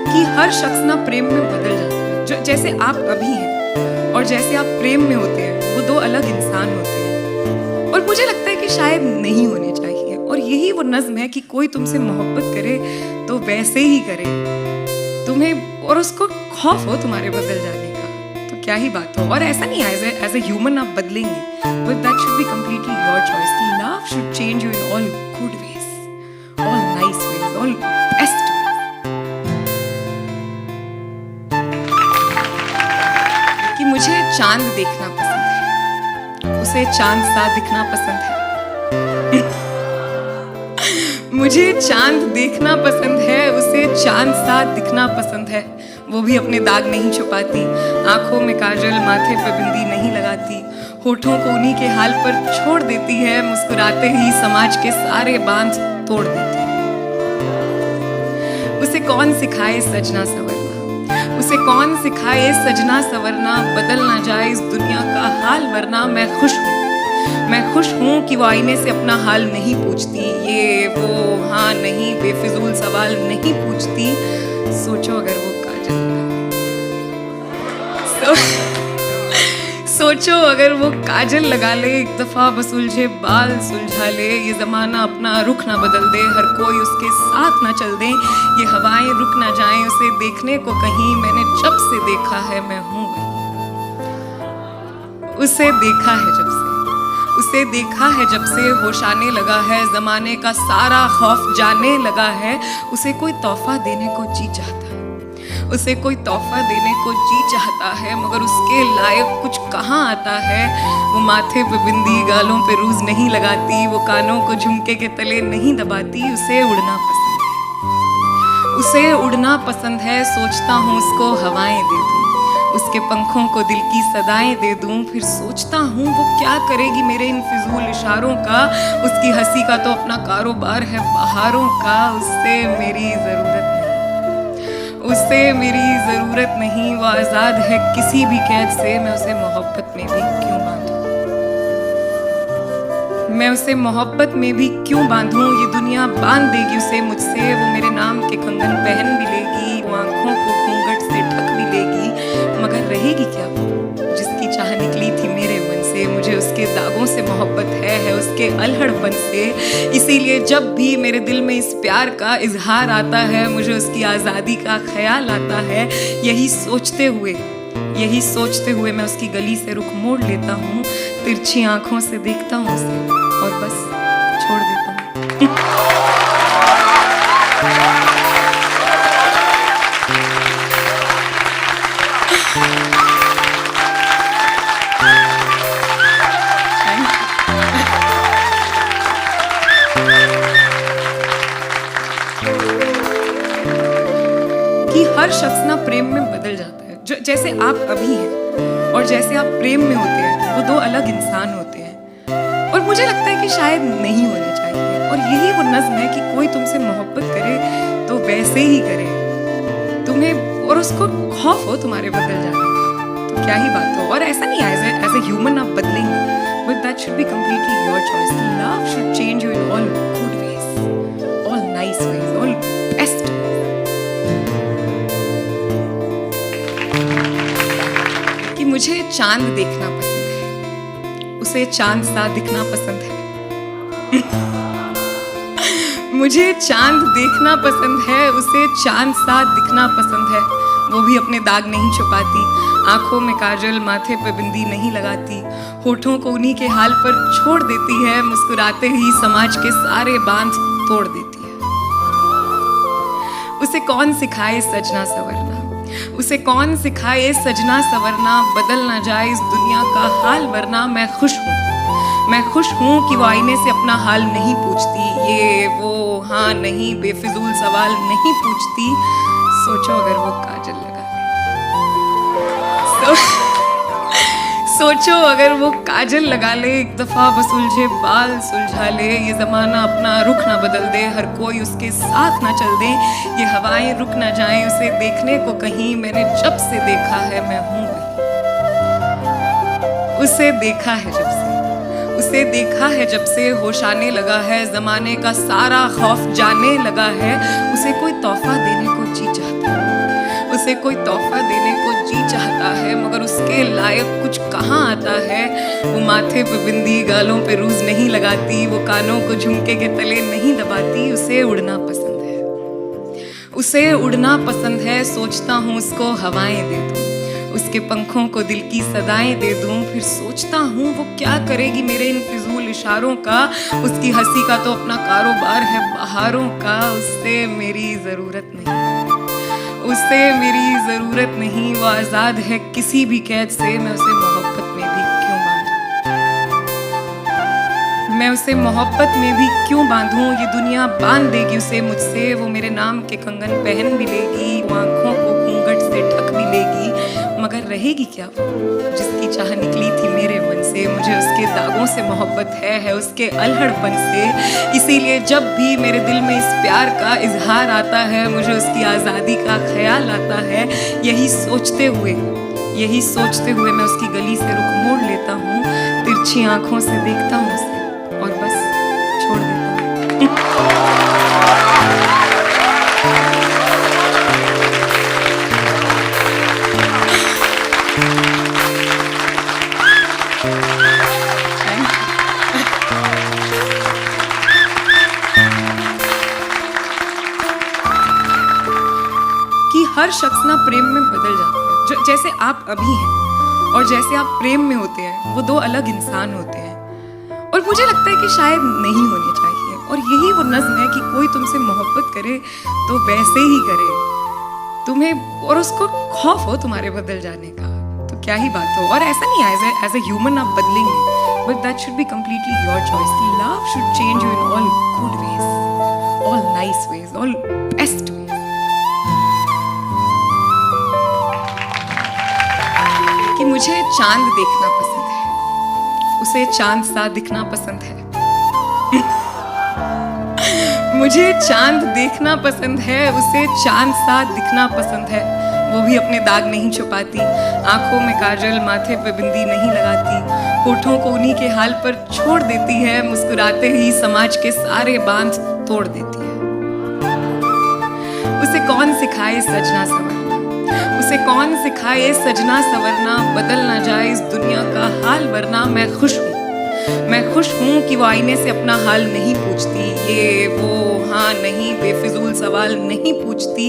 कि हर शख्स ना प्रेम में बदल जाता है। जो जैसे आप अभी हैं और जैसे आप प्रेम में होते हैं, वो दो अलग इंसान होते हैं। और मुझे लगता है कि शायद नहीं होने चाहिए। और यही वो नज्म है कि कोई तुमसे मोहब्बत करे तो वैसे ही करे तुम्हें, और उसको खौफ हो तुम्हारे बदल जाने का, तो क्या ही बात हो। और ऐसा नहीं है एज ए ह्यूमन आप बदलेंगे, but that should be completely your choice. Love should change you in all good ways, all nice ways, all best. मुझे चांद देखना पसंद है, उसे चांद सा दिखना पसंद है। मुझे चांद देखना पसंद है, उसे चांद सा दिखना पसंद है। वो भी अपने दाग नहीं छुपाती, आंखों में काजल, माथे पर बिंदी नहीं लगाती, होठों को उन्हीं के हाल पर छोड़ देती है, मुस्कुराते ही समाज के सारे बांध तोड़ देती है। उसे कौन सिखाए सजना संवरना, उसे कौन सिखाए सजना संवरना, बदल ना जाए इस दुनिया का हाल वरना। मैं खुश हूँ कि वो आईने से अपना हाल नहीं पूछती, ये वो हाँ नहीं बेफिजूल सवाल नहीं पूछती। सोचो अगर वो काजल सोचो अगर वो काजल लगा ले, एक दफा बस उलझे बाल सुलझा ले, ये जमाना अपना रुख ना बदल दे, हर कोई उसके साथ ना चल दे, ये हवाएं रुक ना जाएं उसे देखने को कहीं। मैंने जब से देखा है मैं हूँ वहीं, उसे देखा है जब से होश आने लगा है, जमाने का सारा खौफ जाने लगा है। उसे कोई तोहफा देने को जी चाहता है, उसे कोई तोहफा देने को जी चाहता है, मगर उसके लायक कुछ कहाँ आता है। वो माथे पे बिंदी, गालों पे रूज नहीं लगाती, वो कानों को झुमके के तले नहीं दबाती। उसे उड़ना पसंद है, सोचता हूँ उसको हवाएं दे दूँ, उसके पंखों को दिल की सदाएं दे दूँ। फिर सोचता हूँ वो क्या करेगी मेरे इन फिजूल इशारों का, उसकी हंसी का तो अपना कारोबार है बहारों का। उससे मेरी ज़रूरत नहीं, वो आज़ाद है किसी भी कैद से। मैं उसे मोहब्बत में भी क्यों बांधूं, ये दुनिया बांध देगी उसे मुझसे। वो मेरे नाम के कंगन पहन भी लेगी, वो आंखों को घूंघट से ढक भी लेगी, मगर रहेगी क्या वो जिसकी चाह निकली थी मेरे मन से। मुझे उसके दागों से मोहब्बत है उसके अल्हड़पन से। इसीलिए जब भी मेरे दिल में इस प्यार का इजहार आता है, मुझे उसकी आज़ादी का ख्याल आता है। यही सोचते हुए मैं उसकी गली से रुख मोड़ लेता हूँ, तिरछी आंखों से देखता हूँ उसे और बस छोड़ देता हूँ। कि हर शख्स ना प्रेम में बदल जाता है। जो जैसे आप अभी हैं और जैसे आप प्रेम में होते हैं, वो दो अलग इंसान होते हैं। और मुझे लगता है कि शायद नहीं होने चाहिए। और यही वो नज्म है कि कोई तुमसे मोहब्बत करे तो वैसे ही करे तुम्हें, और उसको खौफ हो तुम्हारे बदल जाने का, तो क्या ही बात हो। और ऐसा नहीं है एज ए ह्यूमन आप बदलेंगे, but that should be completely your choice. Love should change you in all good ways, all nice ways, all best. कि मुझे चांद देखना पसंद है, उसे चांद सा दिखना पसंद है। मुझे चांद देखना पसंद है, उसे चांद सा दिखना पसंद है। वो भी अपने दाग नहीं छुपाती, आंखों में काजल, माथे पे बिंदी नहीं लगाती, होठों को उन्हीं के हाल पर छोड़ देती है, मुस्कुराते ही समाज के सारे बांध तोड़ देती है। उसे कौन सिखाए सजना संवरना, उसे कौन सिखाए सजना सवरना, बदल ना जाए इस दुनिया का हाल वरना मैं खुश हूँ। मैं खुश हूँ कि वो आईने से अपना हाल नहीं पूछती, ये वो हाँ नहीं बेफिजूल सवाल नहीं पूछती। सोचो अगर वो काजल लगा ले, सोचो अगर वो काजल लगा ले, एक दफा बस उलझे बाल सुलझा ले। ये जमाना अपना रुख ना बदल दे, हर कोई उसके साथ ना चल दे। ये हवाएं रुक ना जाएं उसे देखने को कहीं, मैंने जब से देखा है मैं हूँ वही। उसे देखा है जब से, उसे देखा है जब से होश आने लगा है, जमाने का सारा खौफ जाने लगा है। उसे कोई तोहफा देने को जी चाहता है, उसे कोई तोहफा देने को जी चाहता है, मगर उसके लायक कुछ कहाँ आता है। वो माथे पे बिंदी गालों पे रूज नहीं लगाती, वो कानों को झुमके के तले नहीं दबाती। उसे उड़ना पसंद है, उसे उड़ना पसंद है। सोचता हूँ उसको हवाएं दे दूँ, उसके पंखों को दिल की सदाएं दे दूं। फिर सोचता हूँ वो क्या करेगी मेरे इन फिजूल इशारों का। उसकी हंसी का तो अपना कारोबार है बहारों का। उससे मेरी जरूरत नहीं, उससे मेरी जरूरत नहीं। वो आजाद है किसी भी कैद से, मैं उसे मोहब्बत में भी क्यों बांधूं, मैं उसे मोहब्बत में भी क्यों बांधूं। ये दुनिया बांध देगी उसे मुझसे, वो मेरे नाम के कंगन पहन भी लेगी, वो आंखों को घूंघट से ढक भी लेगी, मगर रहेगी क्या वो जिसकी चाह निकली थी मेरे मन से। मुझे उसके दागों से मोहब्बत है उसके अल्हड़पन से। इसीलिए जब भी मेरे दिल में इस प्यार का इजहार आता है, मुझे उसकी आज़ादी का ख्याल आता है। यही सोचते हुए मैं उसकी गली से रुख मोड़ लेता हूँ, तिरछी आंखों से देखता हूँ उसे और बस छोड़ देता हूँ। कि हर शख्स ना प्रेम में बदल जाता है। जो जैसे आप अभी हैं और जैसे आप प्रेम में होते हैं, वो दो अलग इंसान होते हैं। और मुझे लगता है कि शायद नहीं होने चाहिए। और यही वो नज़्म है कि कोई तुमसे मोहब्बत करे तो वैसे ही करे तुम्हें, और उसको खौफ हो तुम्हारे बदल जाने का तो क्या ही बात हो। और ऐसा नहीं एज ए ह्यूमन आप बदलेंगे, but that should be completely your choice. Love should change you in all good ways, all nice ways, all best ways. कि मुझे चांद देखना पसंद है, उसे चांद सा दिखना पसंद है। मुझे चांद देखना पसंद है, उसे चांद सा दिखना पसंद है। वो भी अपने दाग नहीं छुपाती, आंखों में काजल माथे पे बिंदी नहीं लगाती, होठों को उन्हीं के हाल पर छोड़ देती है, मुस्कुराते ही समाज के सारे बांध तोड़ देती है। उसे कौन सिखाए सजना सवरना, उसे कौन सिखाए सजना सवरना, बदल ना जाए इस दुनिया का हाल वरना मैं खुश हूँ। मैं खुश हूँ कि वो आईने से अपना हाल नहीं पूछती, ये वो हाँ नहीं बेफिजूल सवाल नहीं पूछती।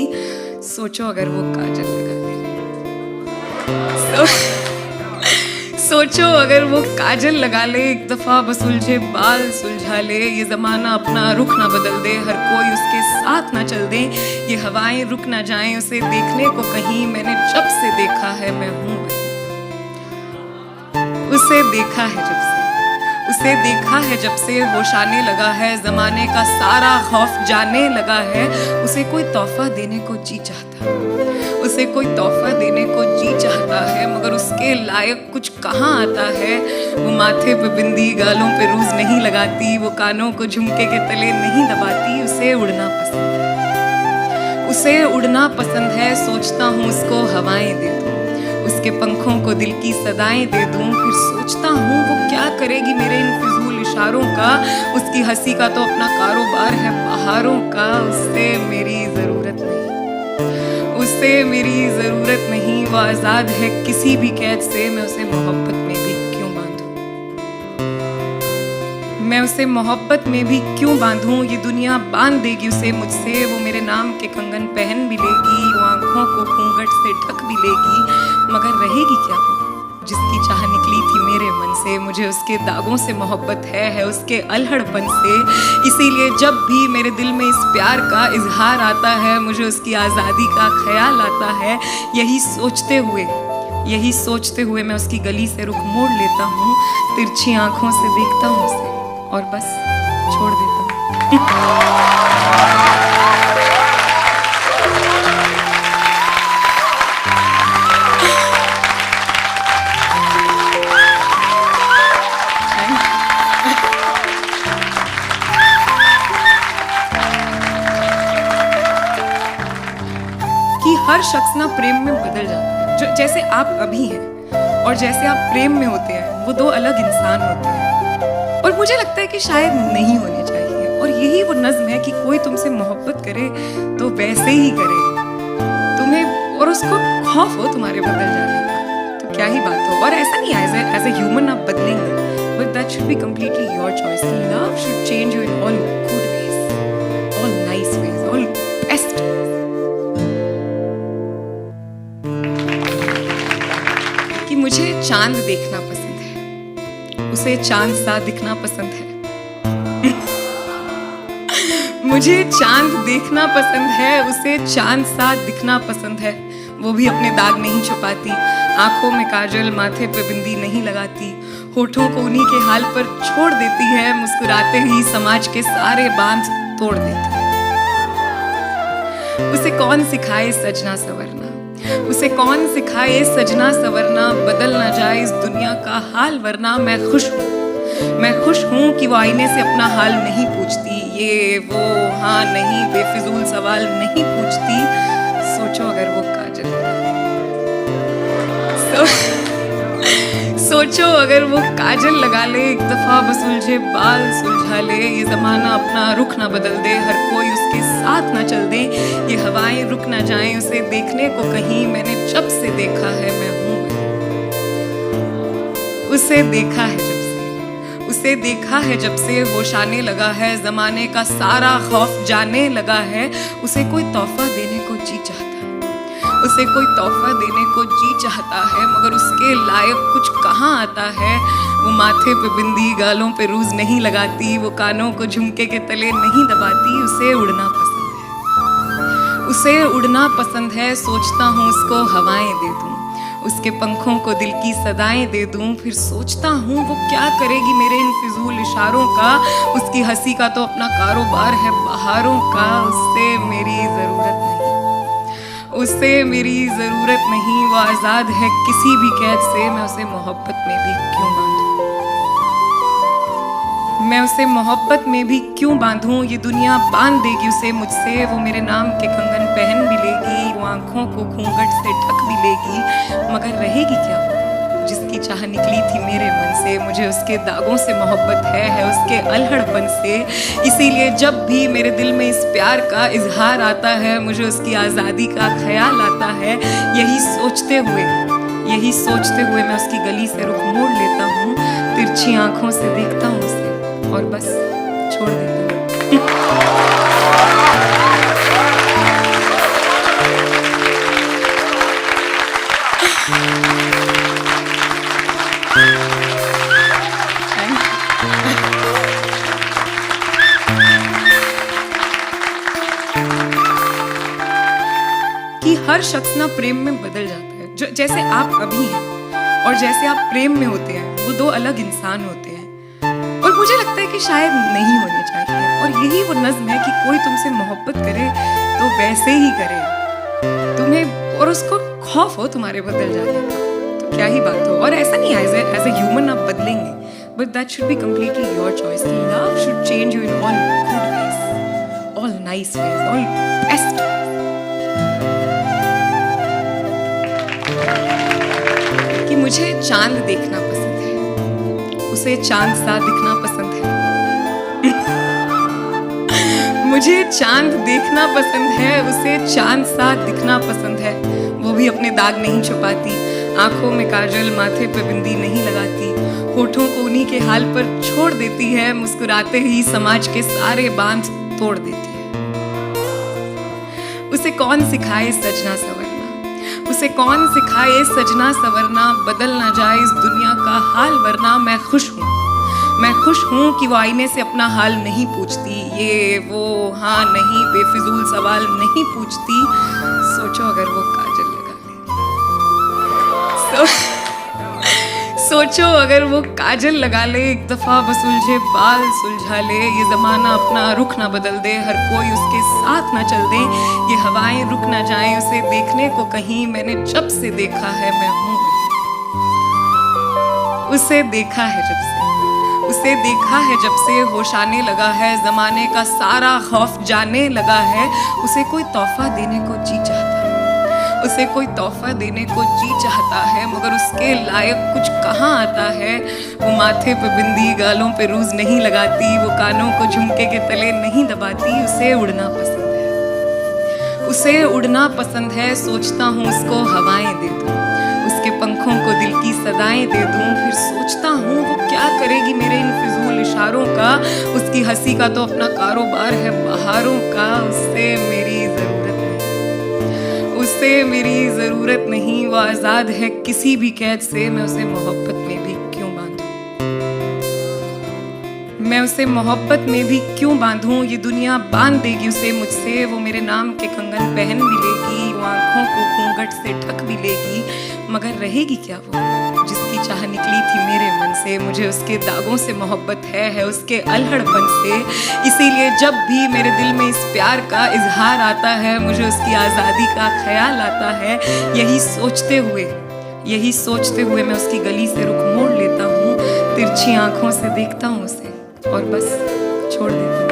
सोचो अगर वो काजल लगा ले, सोचो अगर वो काजल लगा ले, एक दफा बस उलझे बाल सुलझा ले। ये जमाना अपना रुख ना बदल दे, हर कोई उसके साथ ना चल दे। ये हवाएं रुक ना जाएं उसे देखने को कहीं, मैंने जब से देखा है मैं हूँ वही। उसे देखा है जब से, उसे देखा है जब से होश आने लगा है, जमाने का सारा खौफ जाने लगा है। उसे कोई तोहफा देने को जी चाहता है, उसे कोई तोहफा देने को जी चाहता है, मगर उसके लायक कुछ कहाँ आता है। वो माथे पे बिंदी गालों पे रूज नहीं लगाती, वो कानों को झुमके के तले नहीं दबाती। उसे उड़ना पसंद है, उसे उड़ना पसंद है। सोचता हूँ उसको हवाएं दे दूँ, उसके पंखों को दिल की सदाएं दे दूं। फिर सोचता हूँ वो क्या करेगी मेरे इन फिजूल इशारों का। उसकी हंसी का तो अपना कारोबार है बहारों का। उससे मेरी जरूरत नहीं, उससे मेरी जरूरत नहीं। वो आजाद है किसी भी कैद से, मैं उसे मोहब्बत में भी क्यों बांधूं, मैं उसे मोहब्बत में भी क्यों बांधूं। ये दुनिया बांध देगी उसे मुझसे, वो मेरे नाम के कंगन पहन भी लेगी, वो आंखों को घूंघट से ढक भी लेगी, मगर रहेगी क्या वो जिसकी चाह निकली थी मेरे मन से, मुझे उसके दागों से मोहब्बत है उसके अल्हड़पन से। इसीलिए जब भी मेरे दिल में इस प्यार का इजहार आता है, मुझे उसकी आज़ादी का ख्याल आता है। यही सोचते हुए मैं उसकी गली से रुख मोड़ लेता हूँ, तिरछी आंखों से देखता हूँ उसे और बस छोड़ देता हूँ। कि हर शख्स ना प्रेम में बदल जाता है। जो जैसे आप अभी हैं और जैसे आप प्रेम में होते हैं, वो दो अलग इंसान होते हैं। और मुझे लगता है कि शायद नहीं होने चाहिए। और यही वो नज्म है कि कोई तुमसे मोहब्बत करे तो वैसे ही करे तुम्हें, और उसको खौफ हो तुम्हारे बदल जाने का, तो क्या ही बात हो। और ऐसा नहीं एज ए ह्यूमन आप बदलेंगे, but that should be completely your choice. Love should change you in all good ways, all nice ways, all best. कि मुझे चांद देखना पसंद है, उसे चांद सा दिखना पसंद है। मुझे चांद देखना पसंद है, उसे चांद सा दिखना पसंद है। वो भी अपने दाग नहीं छुपाती, आंखों में काजल, माथे पे बिंदी नहीं लगाती, होठों को उन्हीं के हाल पर छोड़ देती है, मुस्कुराते ही समाज के सारे बांध तोड़ देती है। उसे कौन सिखाए सजना संवरना, उसे कौन सिखाए सजना संवरना, बदल ना जाए इस दुनिया का हाल वरना। मैं खुश हूँ कि वो आईने से अपना हाल नहीं पूछती, ये वो हाँ नहीं बेफिजूल सवाल नहीं पूछती। सोचो अगर वो काजल सोचो अगर वो काजल लगा ले, एक दफा बस उलझे बाल सुलझा ले। ये जमाना अपना रुख ना बदल दे, हर कोई उसके साथ ना चल दे, ये हवाएं रुक ना जाएं उसे देखने को कहीं। मैंने जब से देखा है मैं हूँ, उसे देखा है जब से, उसे देखा है जब से होश आने लगा है, जमाने का सारा खौफ जाने लगा है। उसे कोई तोहफा देने को जी चाहता है, उसे कोई तोहफा देने को जी चाहता है, मगर उसके लायक कुछ कहाँ आता है। वो माथे पे बिंदी, गालों पे रूज नहीं लगाती, वो कानों को झुमके के तले नहीं दबाती। उसे उड़ना पसंद है, उसे उड़ना पसंद है। सोचता हूँ उसको हवाएं दे दूँ, उसके पंखों को दिल की सदाएं दे दूं। फिर सोचता हूँ वो क्या करेगी मेरे इन फिजूल इशारों का। उसकी हंसी का तो अपना कारोबार है बहारों का। उससे मेरी ज़रूरत नहीं, उससे मेरी ज़रूरत नहीं। वो आज़ाद है किसी भी कैद से, मैं उसे मोहब्बत में भी क्यों बांधूं, मैं उसे मोहब्बत में भी क्यों बांधूं। ये दुनिया बांध देगी उसे मुझसे, वो मेरे नाम के कंगन पहन भी लेगी, वो आंखों को घूंघट से ढक भी लेगी, मगर रहेगी क्या वो जिसकी चाह निकली थी मेरे मन से। मुझे उसके दागों से मोहब्बत है उसके अल्हड़पन से। इसीलिए जब भी मेरे दिल में इस प्यार का इजहार आता है, मुझे उसकी आज़ादी का ख्याल आता है। यही सोचते हुए मैं उसकी गली से रुख मोड़ लेता हूँ, तिरछी आंखों से देखता हूँ उसे और बस छोड़ देता हूँ। कि हर शख्स ना प्रेम में बदल जाता है। जो जैसे आप अभी हैं और जैसे आप प्रेम में होते हैं, वो दो अलग इंसान होते हैं। और मुझे लगता है कि शायद नहीं होने चाहिए। और यही वो नज्म है कि कोई तुमसे मोहब्बत करे तो वैसे ही करे तुम्हें, और उसको खौफ हो तुम्हारे बदल जाने का, तो क्या ही बात हो। और ऐसा नहीं एज ए ह्यूमन आप बदलेंगे, but that should be completely your choice. Love should change you in all good ways, all nice ways, all best. कि मुझे चांद देखना पसंद है, उसे चांद सा दिखना पसंद है। मुझे चांद देखना पसंद है, उसे चांद सा दिखना पसंद है। वो भी अपने दाग नहीं छुपाती, आंखों में काजल, माथे पे बिंदी नहीं लगाती, होठों को उन्हीं के हाल पर छोड़ देती है, मुस्कुराते ही समाज के सारे बांध तोड़ देती है। उसे कौन सिखाए सजना संवरना, उसे कौन सिखाए सजना सवरना, बदल ना जाए इस दुनिया का हाल वरना। मैं खुश हूँ कि वो आईने से अपना हाल नहीं पूछती, ये वो हाँ नहीं बेफिजूल सवाल नहीं पूछती। सोचो अगर वो काजल लगा ले, सोचो अगर वो काजल लगा ले, एक दफा बस उलझे बाल सुलझा ले। ये जमाना अपना रुख ना बदल दे, हर कोई उसके साथ ना चल दे। ये हवाएं रुक ना जाएं उसे देखने को कहीं, मैंने जब से देखा है मैं हूँ उसे देखा है जब से, उसे देखा है जब से होश आने लगा है, जमाने का सारा खौफ जाने लगा है। उसे कोई तोहफा देने को जी चाहता है, उसे कोई तोहफा देने को जी चाहता है, मगर उसके लायक कुछ कहाँ आता है। वो माथे पे बिंदी गालों पे रूज नहीं लगाती, वो कानों को झुमके के तले नहीं दबाती। उसे उड़ना पसंद है, उसे उड़ना पसंद है। सोचता हूँ उसको हवाएं दे दूँ, उसके पंखों को दिल की सदाएं दे दूं। फिर सोचता हूँ वो क्या करेगी मेरे इन फिजूल इशारों का। उसकी हंसी का तो अपना कारोबार है बहारों का। उससे मेरी जरूरत नहीं, उससे मेरी जरूरत नहीं। वो आजाद है किसी भी कैद से, मैं उसे मोहब्बत में भी क्यों बांधूं, मैं उसे मोहब्बत में भी क्यों बांधूं। ये दुनिया बांध देगी उसे मुझसे, वो मेरे नाम के कंगन पहन भी लेगी, वो आंखों को घूंघट से ढक भी लेगी, मगर रहेगी क्या वो जिसकी चाह निकली थी मेरे मन से। मुझे उसके दागों से मोहब्बत है उसके अल्हड़पन से। इसीलिए जब भी मेरे दिल में इस प्यार का इजहार आता है, मुझे उसकी आज़ादी का ख्याल आता है। यही सोचते हुए मैं उसकी गली से रुख मोड़ लेता हूँ, तिरछी आंखों से देखता हूँ उसे और बस छोड़ देता हूँ।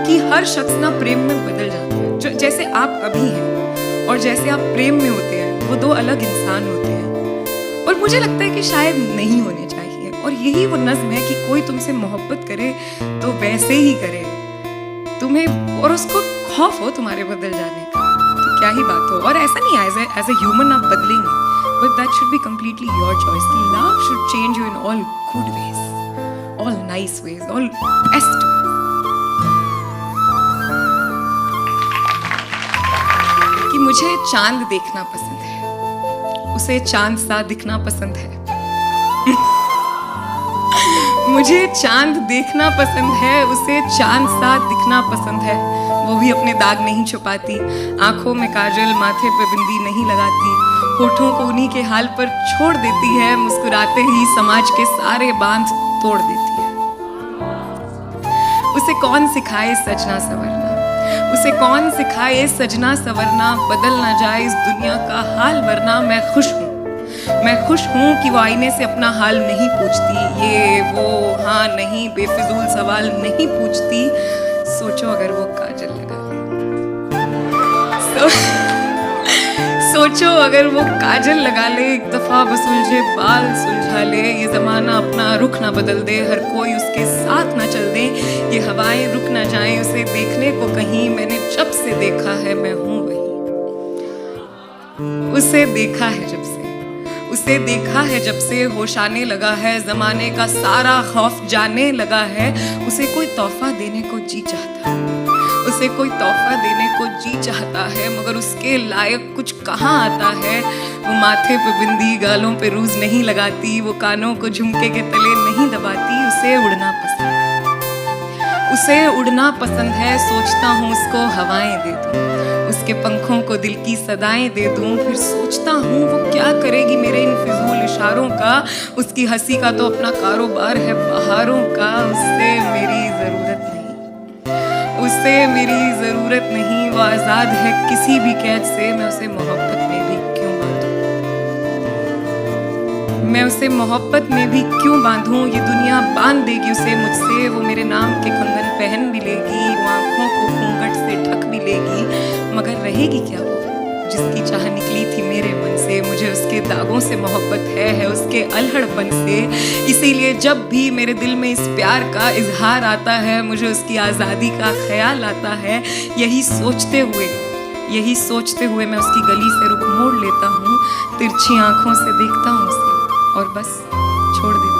कि हर शख्स ना प्रेम में बदल जाता है। जो जैसे आप अभी हैं और जैसे आप प्रेम में होते हैं, वो दो अलग इंसान होते हैं। और मुझे लगता है कि शायद नहीं होने चाहिए। और यही वो नज्म है कि कोई तुमसे मोहब्बत करे तो वैसे ही करे तुम्हें, और उसको खौफ हो तुम्हारे बदल जाने का तो क्या ही बात हो। और ऐसा नहीं एज ए ह्यूमन आप बदलेंगे, but that should be completely your choice. Love should change you in all good ways, all nice ways, all best. कि मुझे चांद देखना पसंद है, उसे चांद सा दिखना पसंद है। मुझे चांद देखना पसंद है, उसे चांद सा दिखना पसंद है। वो भी अपने दाग नहीं छुपाती, आंखों में काजल माथे पे बिंदी नहीं लगाती, होठों को उन्हीं के हाल पर छोड़ देती है, मुस्कुराते ही समाज के सारे बांध तोड़ देती है। उसे कौन सिखाए सजना सवरना, उसे कौन सिखाए सजना सवरना, बदल ना जाए इस दुनिया का हाल वरना। मैं खुश हूँ कि वो आईने से अपना हाल नहीं पूछती, ये वो हाँ नहीं बेफिजूल सवाल नहीं पूछती। सोचो अगर वो काजल लगा ले, सोचो अगर वो काजल लगा ले, एक दफा बस उलझे बाल सुलझा ले। ये जमाना अपना रुख ना बदल दे, हर कोई उसके साथ ना चल दे। ये हवाएं रुक ना जाएं उसे देखने को कहीं, मैंने जब से देखा है मैं हूँ वही। उसे देखा है जब से, उसे देखा है जब से होश आने लगा है, जमाने का सारा खौफ जाने लगा है। उसे कोई तोहफा देने को जी चाहता है, उसे कोई तोहफा देने को जी चाहता है, मगर उसके लायक कुछ कहाँ आता है। वो माथे पे बिंदी गालों पे रूज नहीं लगाती, वो कानों को झुमके के तले नहीं दबाती। उसे उड़ना पसंद है, उसे उड़ना पसंद है। सोचता हूँ उसको हवाएं दे दूँ, उसके पंखों को दिल की सदाएं दे दूं। फिर सोचता हूँ वो क्या करेगी मेरे इन फिजूल इशारों का। उसकी हंसी का तो अपना कारोबार है बहारों का। उससे मेरी जरूरत नहीं, उससे मेरी जरूरत नहीं। वो आजाद है किसी भी कैद से, मैं उसे मोहब्बत में भी क्यों बांधूं, मैं उसे मोहब्बत में भी क्यों बांधूं। ये दुनिया बांध देगी उसे मुझसे, वो मेरे नाम के कंगन पहन भी लेगी, वो आंखों को घूंघट से ढक भी लेगी, मगर रहेगी क्या वो जिसकी चाह निकली थी मेरे मन से, मुझे उसके दागों से मोहब्बत है उसके अल्हड़पन से। इसीलिए जब भी मेरे दिल में इस प्यार का इजहार आता है, मुझे उसकी आज़ादी का ख्याल आता है। यही सोचते हुए मैं उसकी गली से रुख मोड़ लेता हूँ, तिरछी आंखों से देखता हूँ उसे और बस छोड़ देता हूँ।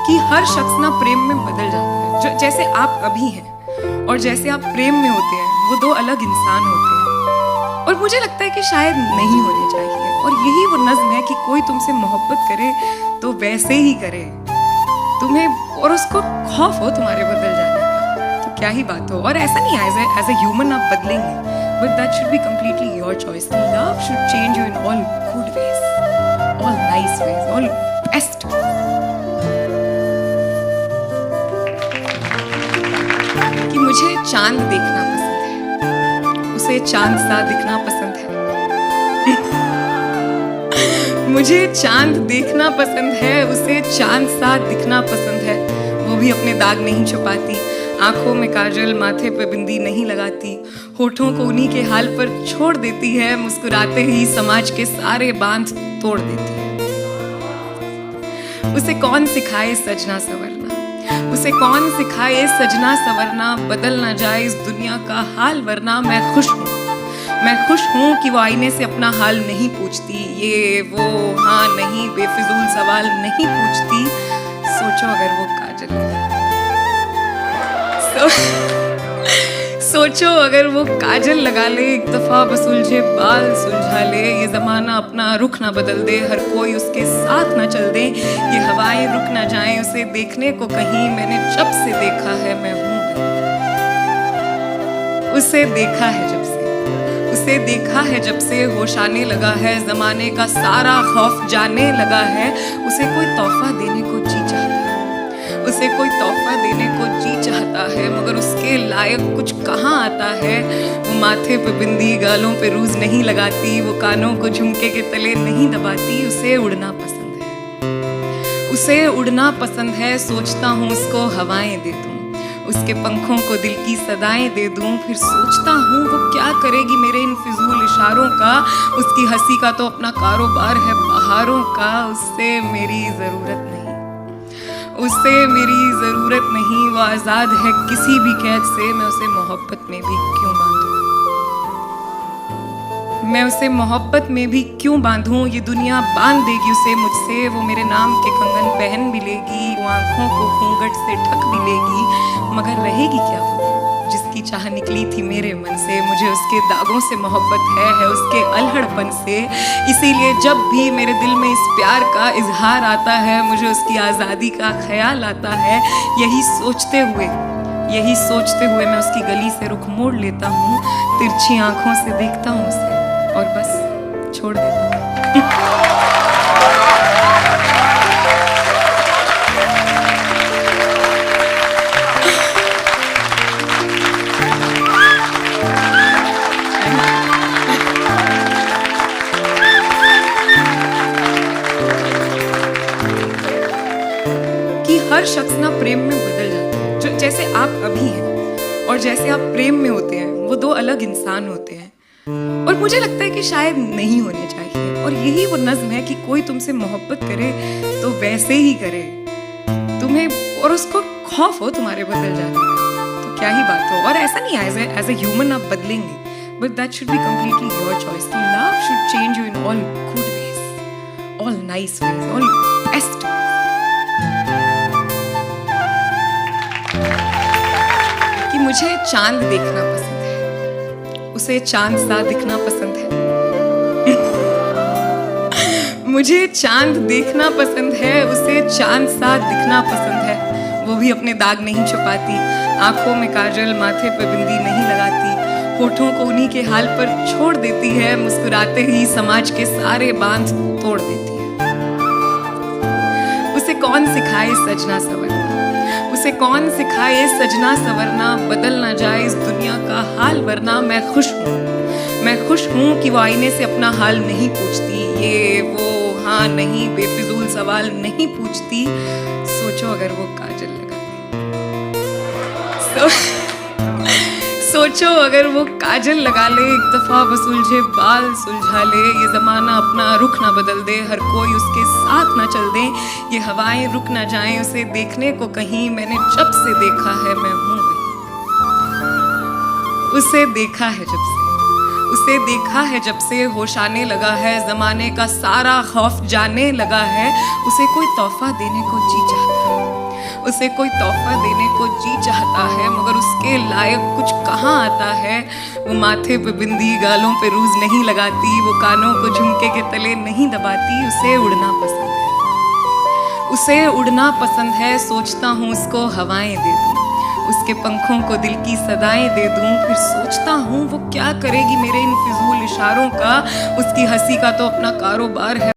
कि हर शख्स ना प्रेम में बदल जाता है। जो जैसे आप अभी हैं और जैसे आप प्रेम में होते हैं, वो दो अलग इंसान होते हैं। और मुझे लगता है कि शायद नहीं होने चाहिए। और यही वो नज्म है कि कोई तुमसे मोहब्बत करे तो वैसे ही करे, तुम्हें और उसको खौफ हो तुम्हारे बदल जाने का, तो क्या ही बात हो। और ऐसा नहीं है एज ए ह्यूमन आप बदलेंगे, but that should be completely your choice. Love should change you in all good ways, all nice ways, all best. कि मुझे चांद देखना पसंद है, उसे चांद सा दिखना पसंद है। मुझे चांद देखना पसंद है, उसे चांद सा दिखना पसंद है। वो भी अपने दाग नहीं छुपाती, आंखों में काजल, माथे पे बिंदी नहीं लगाती, होठों को उन्हीं के हाल पर छोड़ देती है, मुस्कुराते ही समाज के सारे बांध तोड़ देती है। उसे कौन सिखाए सजना संवरना, उसे कौन सिखाए सजना संवरना, बदल ना जाए इस दुनिया का हाल वरना। मैं खुश हूँ कि वो आईने से अपना हाल नहीं पूछती, ये वो हाँ नहीं बेफिजूल सवाल नहीं पूछती। सोचो अगर वो काजल सोचो अगर वो काजल लगा ले, एक दफा बस उलझे बाल सुलझा ले, ये जमाना अपना रुख ना बदल दे, हर कोई उसके साथ ना चल दे, ये हवाएं रुक ना जाएं उसे देखने को कहीं। मैंने जब से देखा है मैं हूँ, उसे देखा है जब से होश आने लगा है, जमाने का सारा खौफ जाने लगा है। उसे कोई तोहफा देने को जी चाहता है, मगर उसके लायक कुछ कहाँ आता है। वो माथे पे बिंदी, गालों पे रूज नहीं लगाती, वो कानों को झुमके के तले नहीं दबाती। उसे उड़ना पसंद है, सोचता हूँ उसको हवाएं दे दूं, उसके पंखों को दिल की सदाएं दे दूं। फिर सोचता हूँ वो क्या करेगी मेरे इन फिजूल इशारों का, उसकी हंसी का तो अपना कारोबार है बहारों का। उससे मेरी ज़रूरत नहीं, वो आज़ाद है किसी भी कैद से। मैं उसे मोहब्बत में भी क्यों बांधूं, ये दुनिया बांध देगी उसे मुझसे। वो मेरे नाम के कंगन पहन भी लेगी, वो आंखों को घूंघट से ढक भी लेगी, मगर रहेगी क्या वो जिसकी चाह निकली थी मेरे मन से। मुझे उसके दागों से मोहब्बत है उसके अल्हड़पन से। इसीलिए जब भी मेरे दिल में इस प्यार का इजहार आता है, मुझे उसकी आज़ादी का ख्याल आता है। यही सोचते हुए मैं उसकी गली से रुख मोड़ लेता हूँ, तिरछी आंखों से देखता हूँ उसे और बस छोड़ देता हूँ। कि हर शख्स ना प्रेम में बदल जाता है। जो जैसे आप अभी हैं और जैसे आप प्रेम में होते हैं, वो दो अलग इंसान होते हैं। और मुझे लगता है कि शायद नहीं होने चाहिए। और यही वो नज्म है कि कोई तुमसे मोहब्बत करे तो वैसे ही करे, तुम्हें और उसको खौफ हो तुम्हारे बदल जाने का, तो क्या ही बात हो। और ऐसा नहीं है एज ए ह्यूमन आप बदलेंगे, but that should be completely your choice. Love should change you in all good ways, all nice ways, all best. कि मुझे चांद देखना पसंद है, उसे चांद सा दिखना पसंद है। मुझे चांद देखना पसंद है, उसे चांद सा दिखना पसंद है। वो भी अपने दाग नहीं छुपाती, आंखों में काजल, माथे पे बिंदी नहीं लगाती, होठों को उन्हीं के हाल पर छोड़ देती है, मुस्कुराते ही समाज के सारे बांध तोड़ देती है। उसे कौन सिखाए सजना संवरना, उसे कौन सिखाए सजना सवरना, बदल ना जाए इस दुनिया का हाल वरना। मैं खुश हूँ कि वो आईने से अपना हाल नहीं पूछती, ये वो हाँ नहीं बेफिजूल सवाल नहीं पूछती। सोचो अगर वो काजल लगा ले, सोचो अगर वो काजल लगा ले, एक दफा बस उलझे बाल सुलझा ले। ये जमाना अपना रुख ना बदल दे, हर कोई उसके साथ ना चल दे। ये हवाएं रुक ना जाएं उसे देखने को कहीं, मैंने जब से देखा है मैं हूं वही। उसे देखा है जब से, उसे देखा है जब से होश आने लगा है, जमाने का सारा खौफ जाने लगा है। उसे कोई तोहफा देने को जी चाहता है, उसे कोई तोहफा देने को जी चाहता है, मगर उसके लायक कुछ कहाँ आता है। वो माथे पे बिंदी गालों पे रूज नहीं लगाती, वो कानों को झुमके के तले नहीं दबाती। उसे उड़ना पसंद है, उसे उड़ना पसंद है। सोचता हूँ उसको हवाएं दे दूँ, उसके पंखों को दिल की सदाएं दे दूं। फिर सोचता हूँ वो क्या करेगी मेरे इन फिजूल इशारों का, उसकी हंसी का तो अपना कारोबार है।